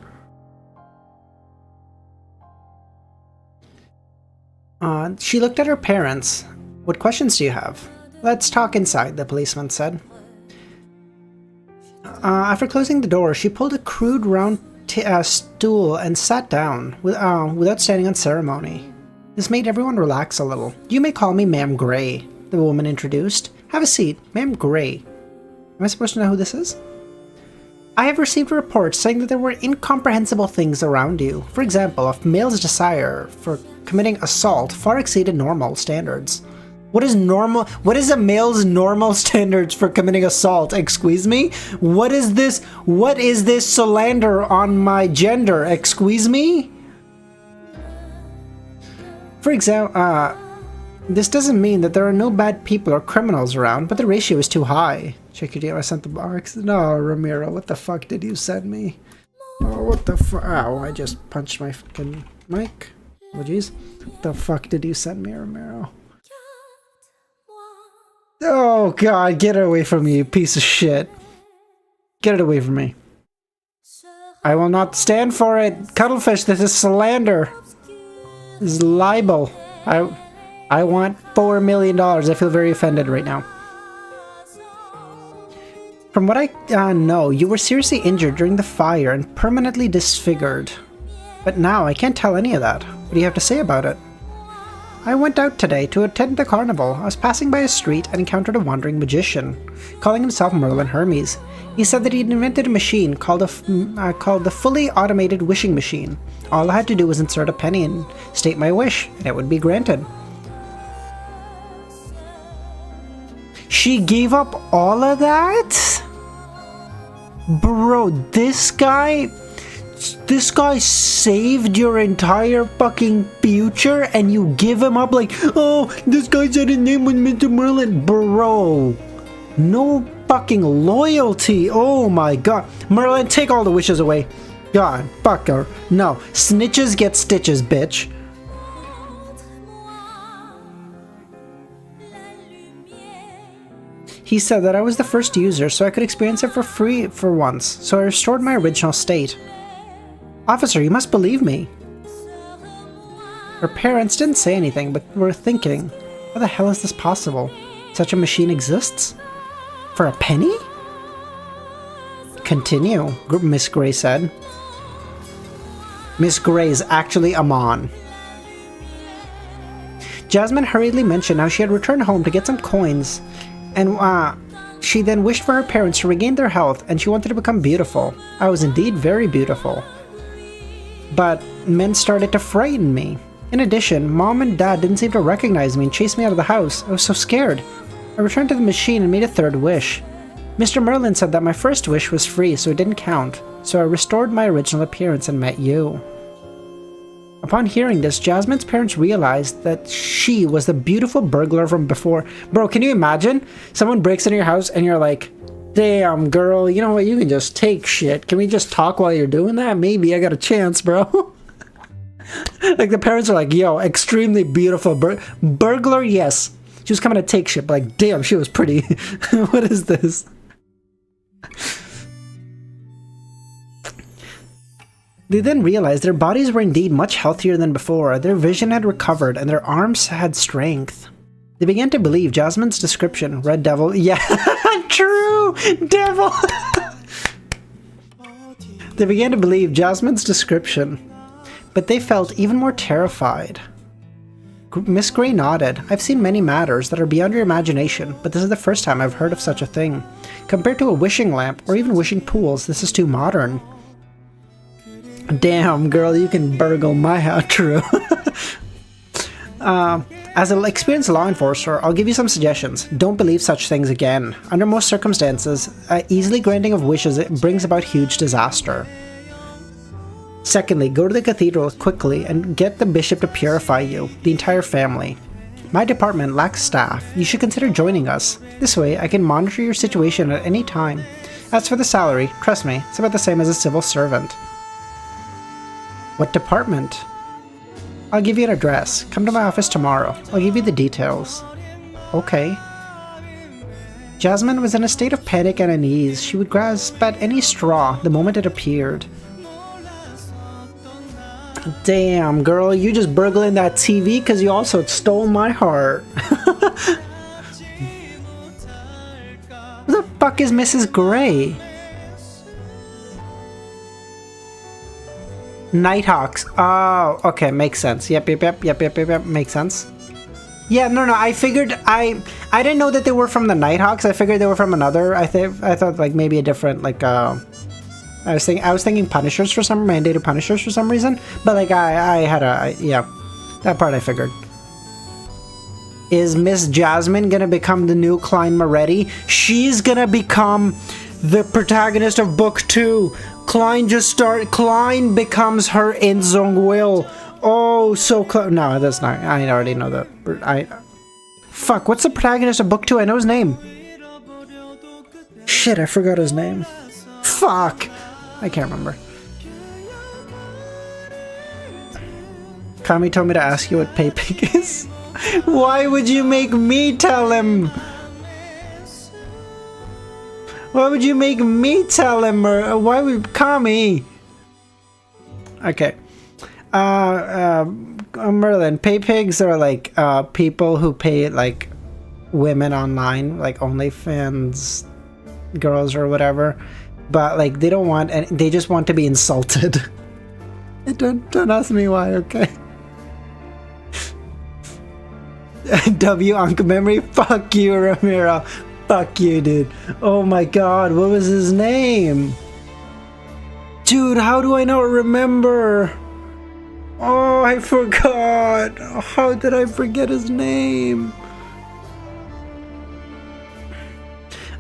She looked at her parents. What questions do you have? Let's talk inside, the policeman said. After closing the door, she pulled a crude round stool and sat down without standing on ceremony. This made everyone relax a little. You may call me Ma'am Gray, the woman introduced. Have a seat, Ma'am Gray. Am I supposed to know who this is? I have received reports saying that there were incomprehensible things around you. For example, a male's desire for committing assault far exceeded normal standards. What is normal? What is a male's normal standards for committing assault? Excuse me? What is this? What is this slander on my gender? Excuse me? For example, this doesn't mean that there are no bad people or criminals around, but the ratio is too high. Check your DM, I sent the box. No, Ramiro, what the fuck did you send me? Oh, what the fuck? Ow, I just punched my fucking mic. Oh, jeez. What the fuck did you send me, Ramiro? Oh, God, get it away from me, you piece of shit. Get it away from me. I will not stand for it. Cuttlefish, this is slander. This is libel. I want $4 million. I feel very offended right now. From what I know, you were seriously injured during the fire and permanently disfigured. But now I can't tell any of that. What do you have to say about it? I went out today to attend the carnival. I was passing by a street and encountered a wandering magician, calling himself Merlin Hermes. He said that he'd invented a machine called the fully automated wishing machine. All I had to do was insert a penny and state my wish, and it would be granted. She gave up all of that? Bro, this guy saved your entire fucking future and you give him up like, oh, this guy said his name was Mr. Merlin. Bro, no fucking loyalty. Oh my god. Merlin, take all the wishes away. God, fuck her. No, snitches get stitches, bitch. He said that I was the first user, so I could experience it for free for once, so I restored my original state. Officer, you must believe me. Her parents didn't say anything, but were thinking, how the hell is this possible? Such a machine exists? For a penny? Continue, Miss Gray said. Miss Gray's actually Amon. Jasmine hurriedly mentioned how she had returned home to get some coins, and she then wished for her parents to regain their health, and she wanted to become beautiful. I was indeed very beautiful. But men started to frighten me. In addition, Mom and Dad didn't seem to recognize me and chased me out of the house. I was so scared. I returned to the machine and made a third wish. Mr. Merlin said that my first wish was free, so it didn't count. So I restored my original appearance and met you. Upon hearing this, Jasmine's parents realized that she was the beautiful burglar from before. Bro, can you imagine? Someone breaks into your house and you're like, damn, girl, you know what? You can just take shit. Can we just talk while you're doing that? Maybe I got a chance, bro. Like, the parents are like, yo, extremely beautiful burglar, yes. She was coming to take shit, but like, damn, she was pretty. What is this? They then realized their bodies were indeed much healthier than before, their vision had recovered, and their arms had strength. They began to believe Jasmine's description, Red Devil, yeah, true, devil! They began to believe Jasmine's description, but they felt even more terrified. Miss Gray nodded. I've seen many matters that are beyond your imagination, but this is the first time I've heard of such a thing. Compared to a wishing lamp, or even wishing pools, this is too modern. Damn, girl, you can burgle my house, true. As an experienced law enforcer, I'll give you some suggestions. Don't believe such things again. Under most circumstances, easily granting of wishes brings about huge disaster. Secondly, go to the cathedral quickly and get the bishop to purify you, the entire family. My department lacks staff. You should consider joining us. This way, I can monitor your situation at any time. As for the salary, trust me, it's about the same as a civil servant. What department? I'll give you an address. Come to my office tomorrow. I'll give you the details. Okay. Jasmine was in a state of panic and unease. She would grasp at any straw the moment it appeared. Damn, girl, you just burgling that TV because you also stole my heart. Who the fuck is Mrs. Gray? Nighthawks. Oh, okay, makes sense. Yep, makes sense. Yeah, no. I figured I didn't know that they were from the Nighthawks. I figured they were from another. I thought like maybe a different like. I was thinking Punishers for some mandated Punishers for some reason. But like yeah, that part I figured. Is Miss Jasmine gonna become the new Klein Moretti? She's gonna become the protagonist of book 2. Klein becomes her In-Zone Will. Oh, so close. No, that's not. I already know that. Fuck, what's the protagonist of book 2? I know his name. Shit, I forgot his name. Fuck. I can't remember. Kami told me to ask you what Paypig is. Why would you make me tell him? Why would you make me tell him? Or why would Kami? Okay. Merlin, pay pigs are like people who pay like women online, like OnlyFans girls or whatever, but like they don't want, and they just want to be insulted. Don't ask me why, okay? W Uncle Memory, fuck you, Ramiro. Fuck you, dude. Oh my god, what was his name? Dude, how do I not remember? Oh, I forgot. How did I forget his name?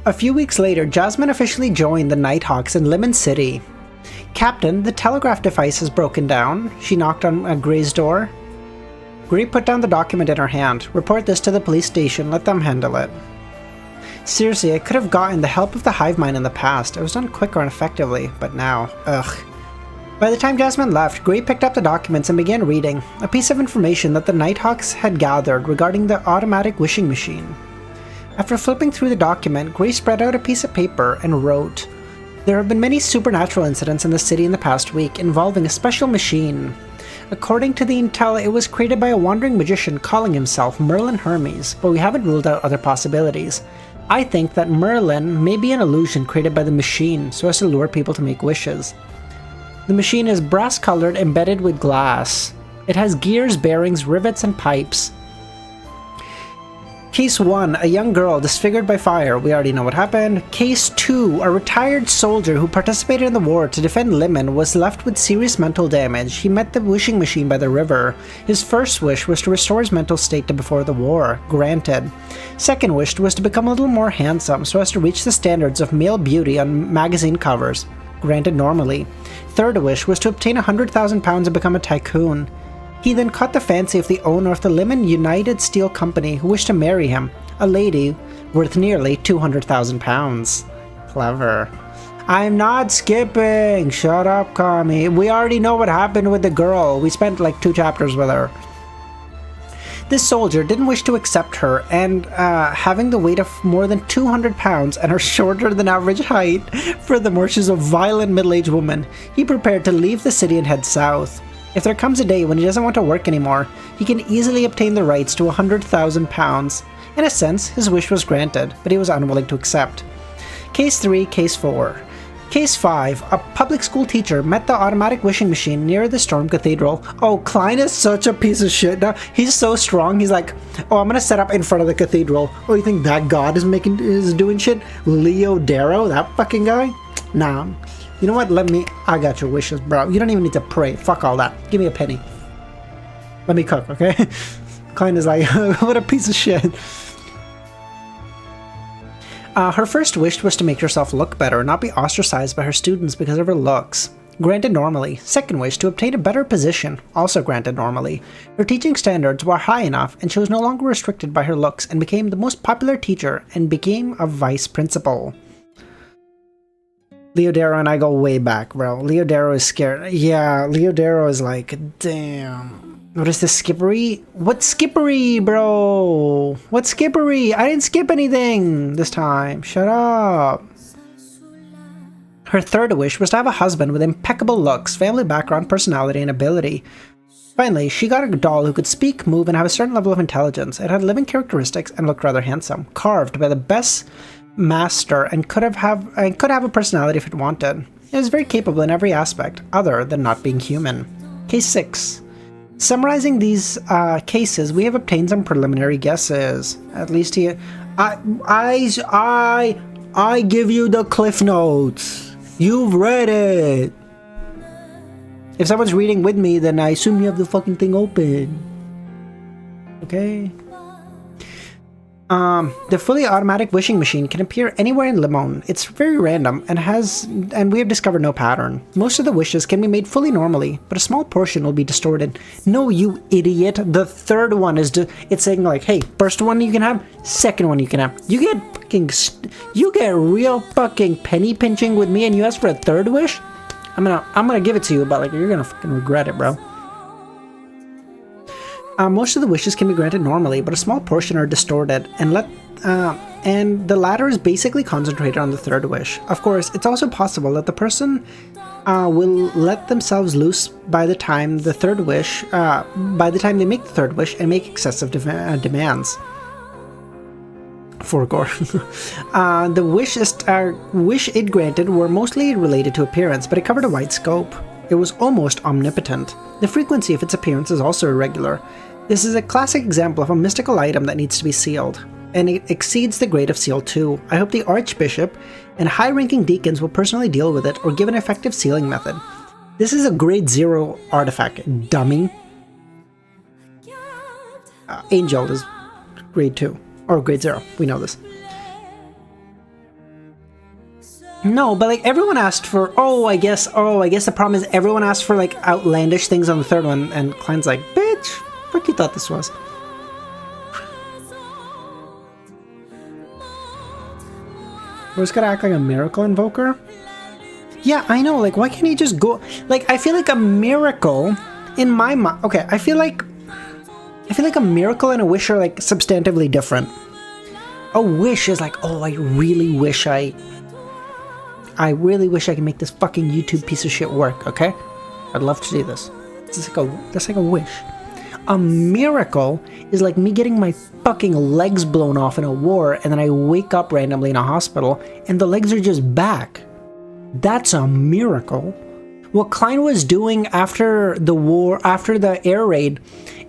A few weeks later, Jasmine officially joined the Nighthawks in Lemon City. Captain, the telegraph device has broken down. She knocked on Gray's door. Gray put down the document in her hand. Report this to the police station. Let them handle it. Seriously, I could have gotten the help of the hive mind in the past. It was done quicker and effectively, but now, ugh. By the time Jasmine left, Gray picked up the documents and began reading, a piece of information that the Nighthawks had gathered regarding the automatic wishing machine. After flipping through the document, Gray spread out a piece of paper and wrote, "There have been many supernatural incidents in the city in the past week involving a special machine. According to the intel, it was created by a wandering magician calling himself Merlin Hermes, but we haven't ruled out other possibilities. I think that Merlin may be an illusion created by the machine so as to lure people to make wishes. The machine is brass-colored, embedded with glass. It has gears, bearings, rivets, and pipes. Case 1, a young girl disfigured by fire. We already know what happened. Case 2, a retired soldier who participated in the war to defend Lemon was left with serious mental damage. He met the wishing machine by the river. His first wish was to restore his mental state to before the war. Granted. Second wish was to become a little more handsome so as to reach the standards of male beauty on magazine covers. Granted normally. Third wish was to obtain £100,000 and become a tycoon. He then caught the fancy of the owner of the Lemon United Steel Company, who wished to marry him, a lady worth nearly £200,000. Clever. I'm not skipping! Shut up, Kami. We already know what happened with the girl. We spent like 2 chapters with her. This soldier didn't wish to accept her, and having the weight of more than 200 pounds and her shorter than average height, furthermore she's a violent middle-aged woman, he prepared to leave the city and head south. If there comes a day when he doesn't want to work anymore, he can easily obtain the rights to £100,000. In a sense, his wish was granted, but he was unwilling to accept. Case 3, Case 4. Case 5. A public school teacher met the automatic wishing machine near the Storm Cathedral. Oh, Klein is such a piece of shit now. He's so strong, he's like, oh, I'm gonna set up in front of the cathedral. Oh, you think that god is doing shit? Leo Darrow, that fucking guy? Nah. You know what? I got your wishes, bro. You don't even need to pray. Fuck all that. Give me a penny. Let me cook, okay? Klein is like, what a piece of shit. Her first wish was to make herself look better, not be ostracized by her students because of her looks. Granted normally. Second wish, to obtain a better position, also granted normally. Her teaching standards were high enough, and she was no longer restricted by her looks and became the most popular teacher and became a vice principal. Leo Darrow and I go way back, bro. Leo Darrow is scared. Yeah, Leo Darrow is like, damn. What is this, skippery? What skippery, bro? What skippery? I didn't skip anything this time. Shut up. Her third wish was to have a husband with impeccable looks, family background, personality, and ability. Finally, she got a doll who could speak, move, and have a certain level of intelligence. It had living characteristics and looked rather handsome, carved by the best master, and could have a personality if it wanted. It was very capable in every aspect, other than not being human. Case 6. Summarizing these cases, we have obtained some preliminary guesses. At least here, I give you the cliff notes. You've read it. If someone's reading with me, then I assume you have the fucking thing open. Okay. The fully automatic wishing machine can appear anywhere in Limon. It's very random and we have discovered no pattern. Most of the wishes can be made fully normally, but a small portion will be distorted. No, you idiot. The third one is it's saying like, hey, first one you can have, second one you can have. You get real fucking penny pinching with me and you ask for a third wish? I'm gonna give it to you, but like you're gonna fucking regret it, bro. Most of the wishes can be granted normally, but a small portion are distorted, and the latter is basically concentrated on the third wish. Of course, it's also possible that the person will let themselves loose by the time they make the third wish and make excessive demands. For gore. The wish it granted were mostly related to appearance, but it covered a wide scope. It was almost omnipotent. The frequency of its appearance is also irregular. This is a classic example of a mystical item that needs to be sealed, and it exceeds the grade of seal 2. I hope the Archbishop and high-ranking deacons will personally deal with it or give an effective sealing method. This is a grade 0 artifact, dummy. Angel is grade 2, or grade 0, we know this. No, but like everyone asked for, I guess the problem is everyone asked for like outlandish things on the third one, and Klein's like, bitch, what you thought this was? We're just gonna act like a miracle invoker? Yeah, I know, like why can't he just go, like I feel like a miracle in my mind, okay, I feel like a miracle and a wish are like substantively different. A wish is like, I really wish I could make this fucking YouTube piece of shit work, okay? I'd love to do this. That's like a wish. A miracle is like me getting my fucking legs blown off in a war and then I wake up randomly in a hospital and the legs are just back. That's a miracle. What Klein was doing after the war, after the air raid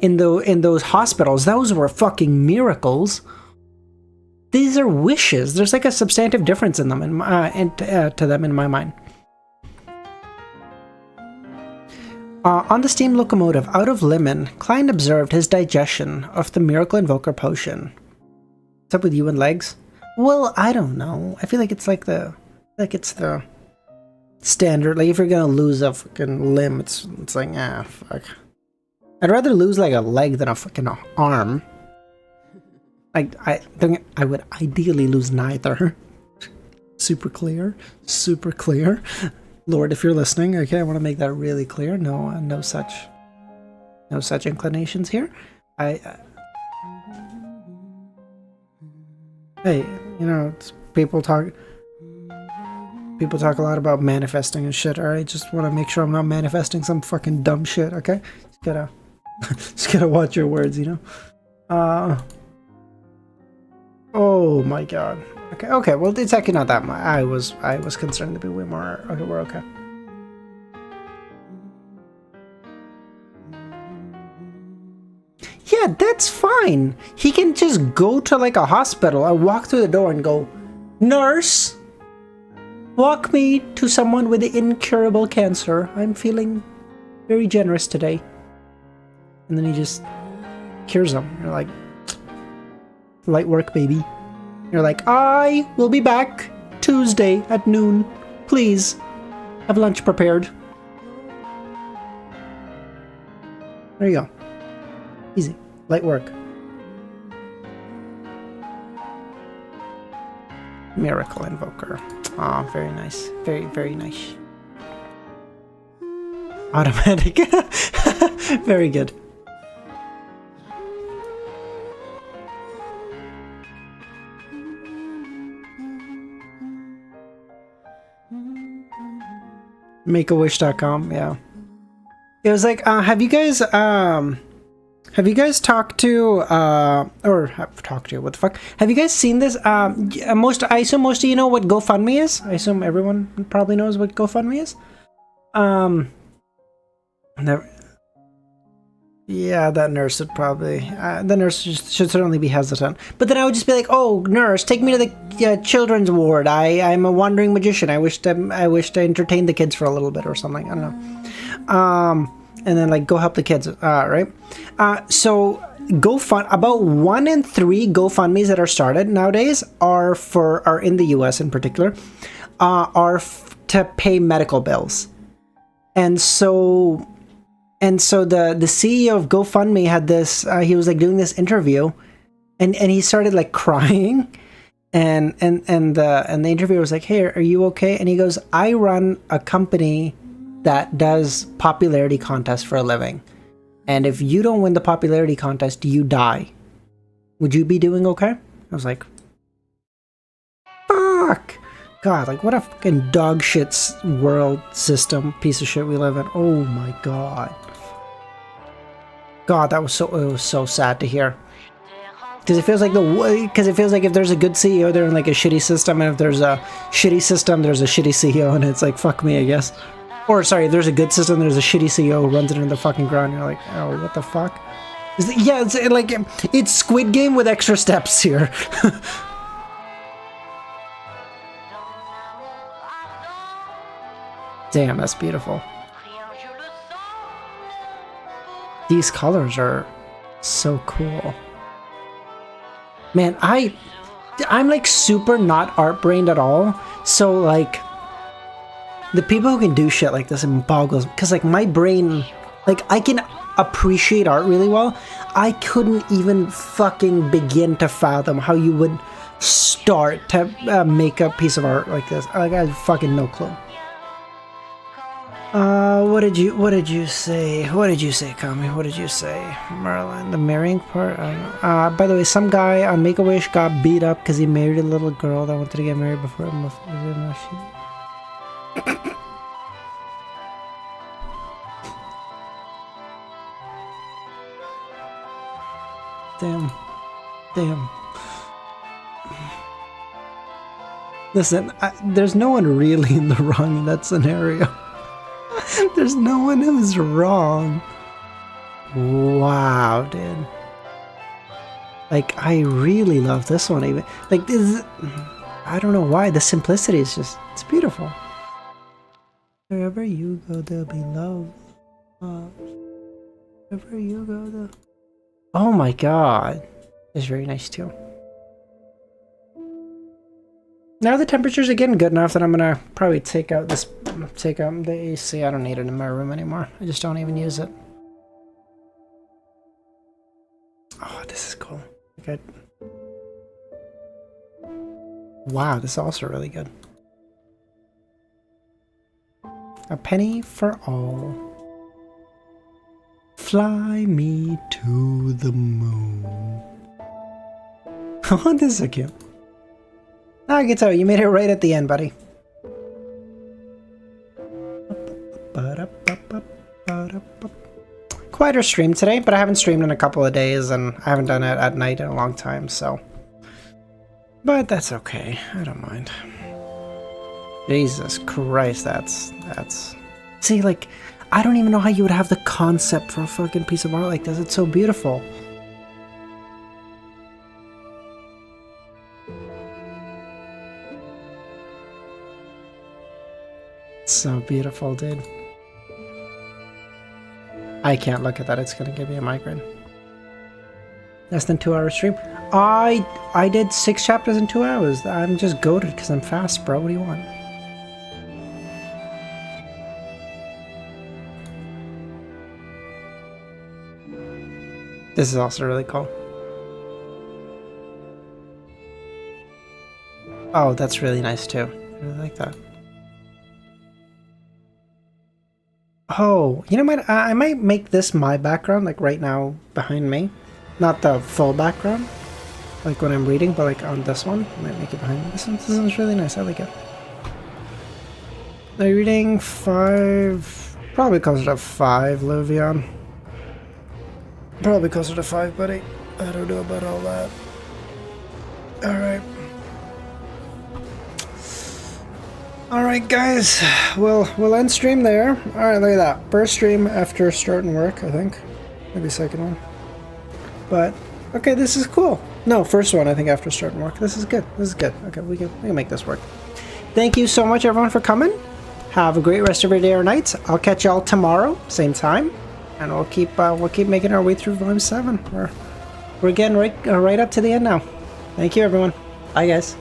in those hospitals, those were fucking miracles. These are wishes. There's like a substantive difference in them, to them in my mind. On the steam locomotive out of Limon, Klein observed his digestion of the Miracle Invoker potion. What's up with you and legs? Well, I don't know. I feel like it's like it's the standard. Like if you're gonna lose a fucking limb, it's like fuck. I'd rather lose like a leg than a fucking arm. Like I would ideally lose neither. Super clear. Lord, if you're listening, okay, I want to make that really clear. No such inclinations here. Hey, you know, people talk a lot about manifesting and shit. All right, just want to make sure I'm not manifesting some fucking dumb shit. Okay, just gotta watch your words, you know. Oh my god. Okay, well it's actually not that much. I was concerned to be way more. Okay, we're okay. Yeah, that's fine. He can just go to like a hospital and walk through the door and go, "Nurse, walk me to someone with incurable cancer. I'm feeling very generous today." And then he just cures them. You're like, light work, baby. You're like, I will be back Tuesday at noon. Please have lunch prepared. There you go. Easy. Light work. Miracle Invoker. Oh, very nice. Very, very nice. Automatic. Very good. Makeawish.com, yeah. It was like, have you guys talked to, what the fuck? Have you guys seen this? I assume most of you know what GoFundMe is. I assume everyone probably knows what GoFundMe is. Yeah, that nurse would probably. The nurse should certainly be hesitant. But then I would just be like, "Oh, nurse, take me to the children's ward. I'm a wandering magician. I wish to entertain the kids for a little bit or something. I don't know." And then like go help the kids. Right. So about 1 in 3 GoFundmes that are started nowadays are in the U.S. in particular, to pay medical bills, and so. And so the CEO of GoFundMe had this, he was like doing this interview, and he started like crying, and the interviewer was like, "Hey, are you okay?" And he goes, "I run a company that does popularity contests for a living, and if you don't win the popularity contest, you die. Would you be doing okay?" I was like, "Fuck." God, like what a fucking dog shit world system piece of shit we live in. Oh my god. God, it was so sad to hear. Because it feels like if there's a good CEO, they're in like a shitty system, and if there's a shitty system, there's a shitty CEO, and it's like fuck me, I guess. Or sorry, if there's a good system, there's a shitty CEO who runs it into the fucking ground. You're like, oh, what the fuck? It's Squid Game with extra steps here. Damn, that's beautiful. These colors are so cool. Man, I'm like super not art brained at all. So like the people who can do shit like this, it boggles, because like my brain, like I can appreciate art really well. I couldn't even fucking begin to fathom how you would start to make a piece of art like this. Like I had fucking no clue. What did you say? What did you say, Kami? What did you say? Merlin, the marrying part? I don't know. By the way, some guy on Make-A-Wish got beat up because he married a little girl that wanted to get married before him. Damn. Listen, there's no one really in the wrong in that scenario. There's no one who's wrong. Wow, dude. Like, I really love this one even. Like, I don't know why. The simplicity is just, it's beautiful. Wherever you go, there'll be love. Wherever you go, there'll... Oh my god. It's very nice too. Now the temperatures are getting good enough that I'm gonna probably take out the AC. I don't need it in my room anymore. I just don't even use it. Oh, this is cool. Good. Wow, this is also really good. A penny for all. Fly me to the moon. Oh, this is so cute. I can tell you made it right at the end, buddy. Quieter stream today, but I haven't streamed in a couple of days, and I haven't done it at night in a long time, so... But that's okay. I don't mind. Jesus Christ, that's... See, like, I don't even know how you would have the concept for a fucking piece of art like this. It's so beautiful. So beautiful, dude. I can't look at that. It's gonna give me a migraine. Less than 2 hour stream. I did 6 chapters in 2 hours. I'm just goated because I'm fast, bro. What do you want? This is also really cool. Oh, that's really nice too. I really like that. Oh, you know what? I might make this my background, like right now behind me. Not the full background, like when I'm reading, but like on this one. I might make it behind me. This one's really nice. I like it. Are you reading 5? Probably closer to 5, Luvion. Probably closer to 5, buddy. I don't know about all that. Alright. Alright guys, we'll end stream there. Alright, look at that. First stream after starting work, I think. Maybe second one. But, okay, this is cool. No, first one, I think, after starting work. This is good. This is good. Okay, we can make this work. Thank you so much, everyone, for coming. Have a great rest of your day or night. I'll catch y'all tomorrow, same time. And we'll keep making our way through Volume 7. We're getting right up to the end now. Thank you, everyone. Bye, guys.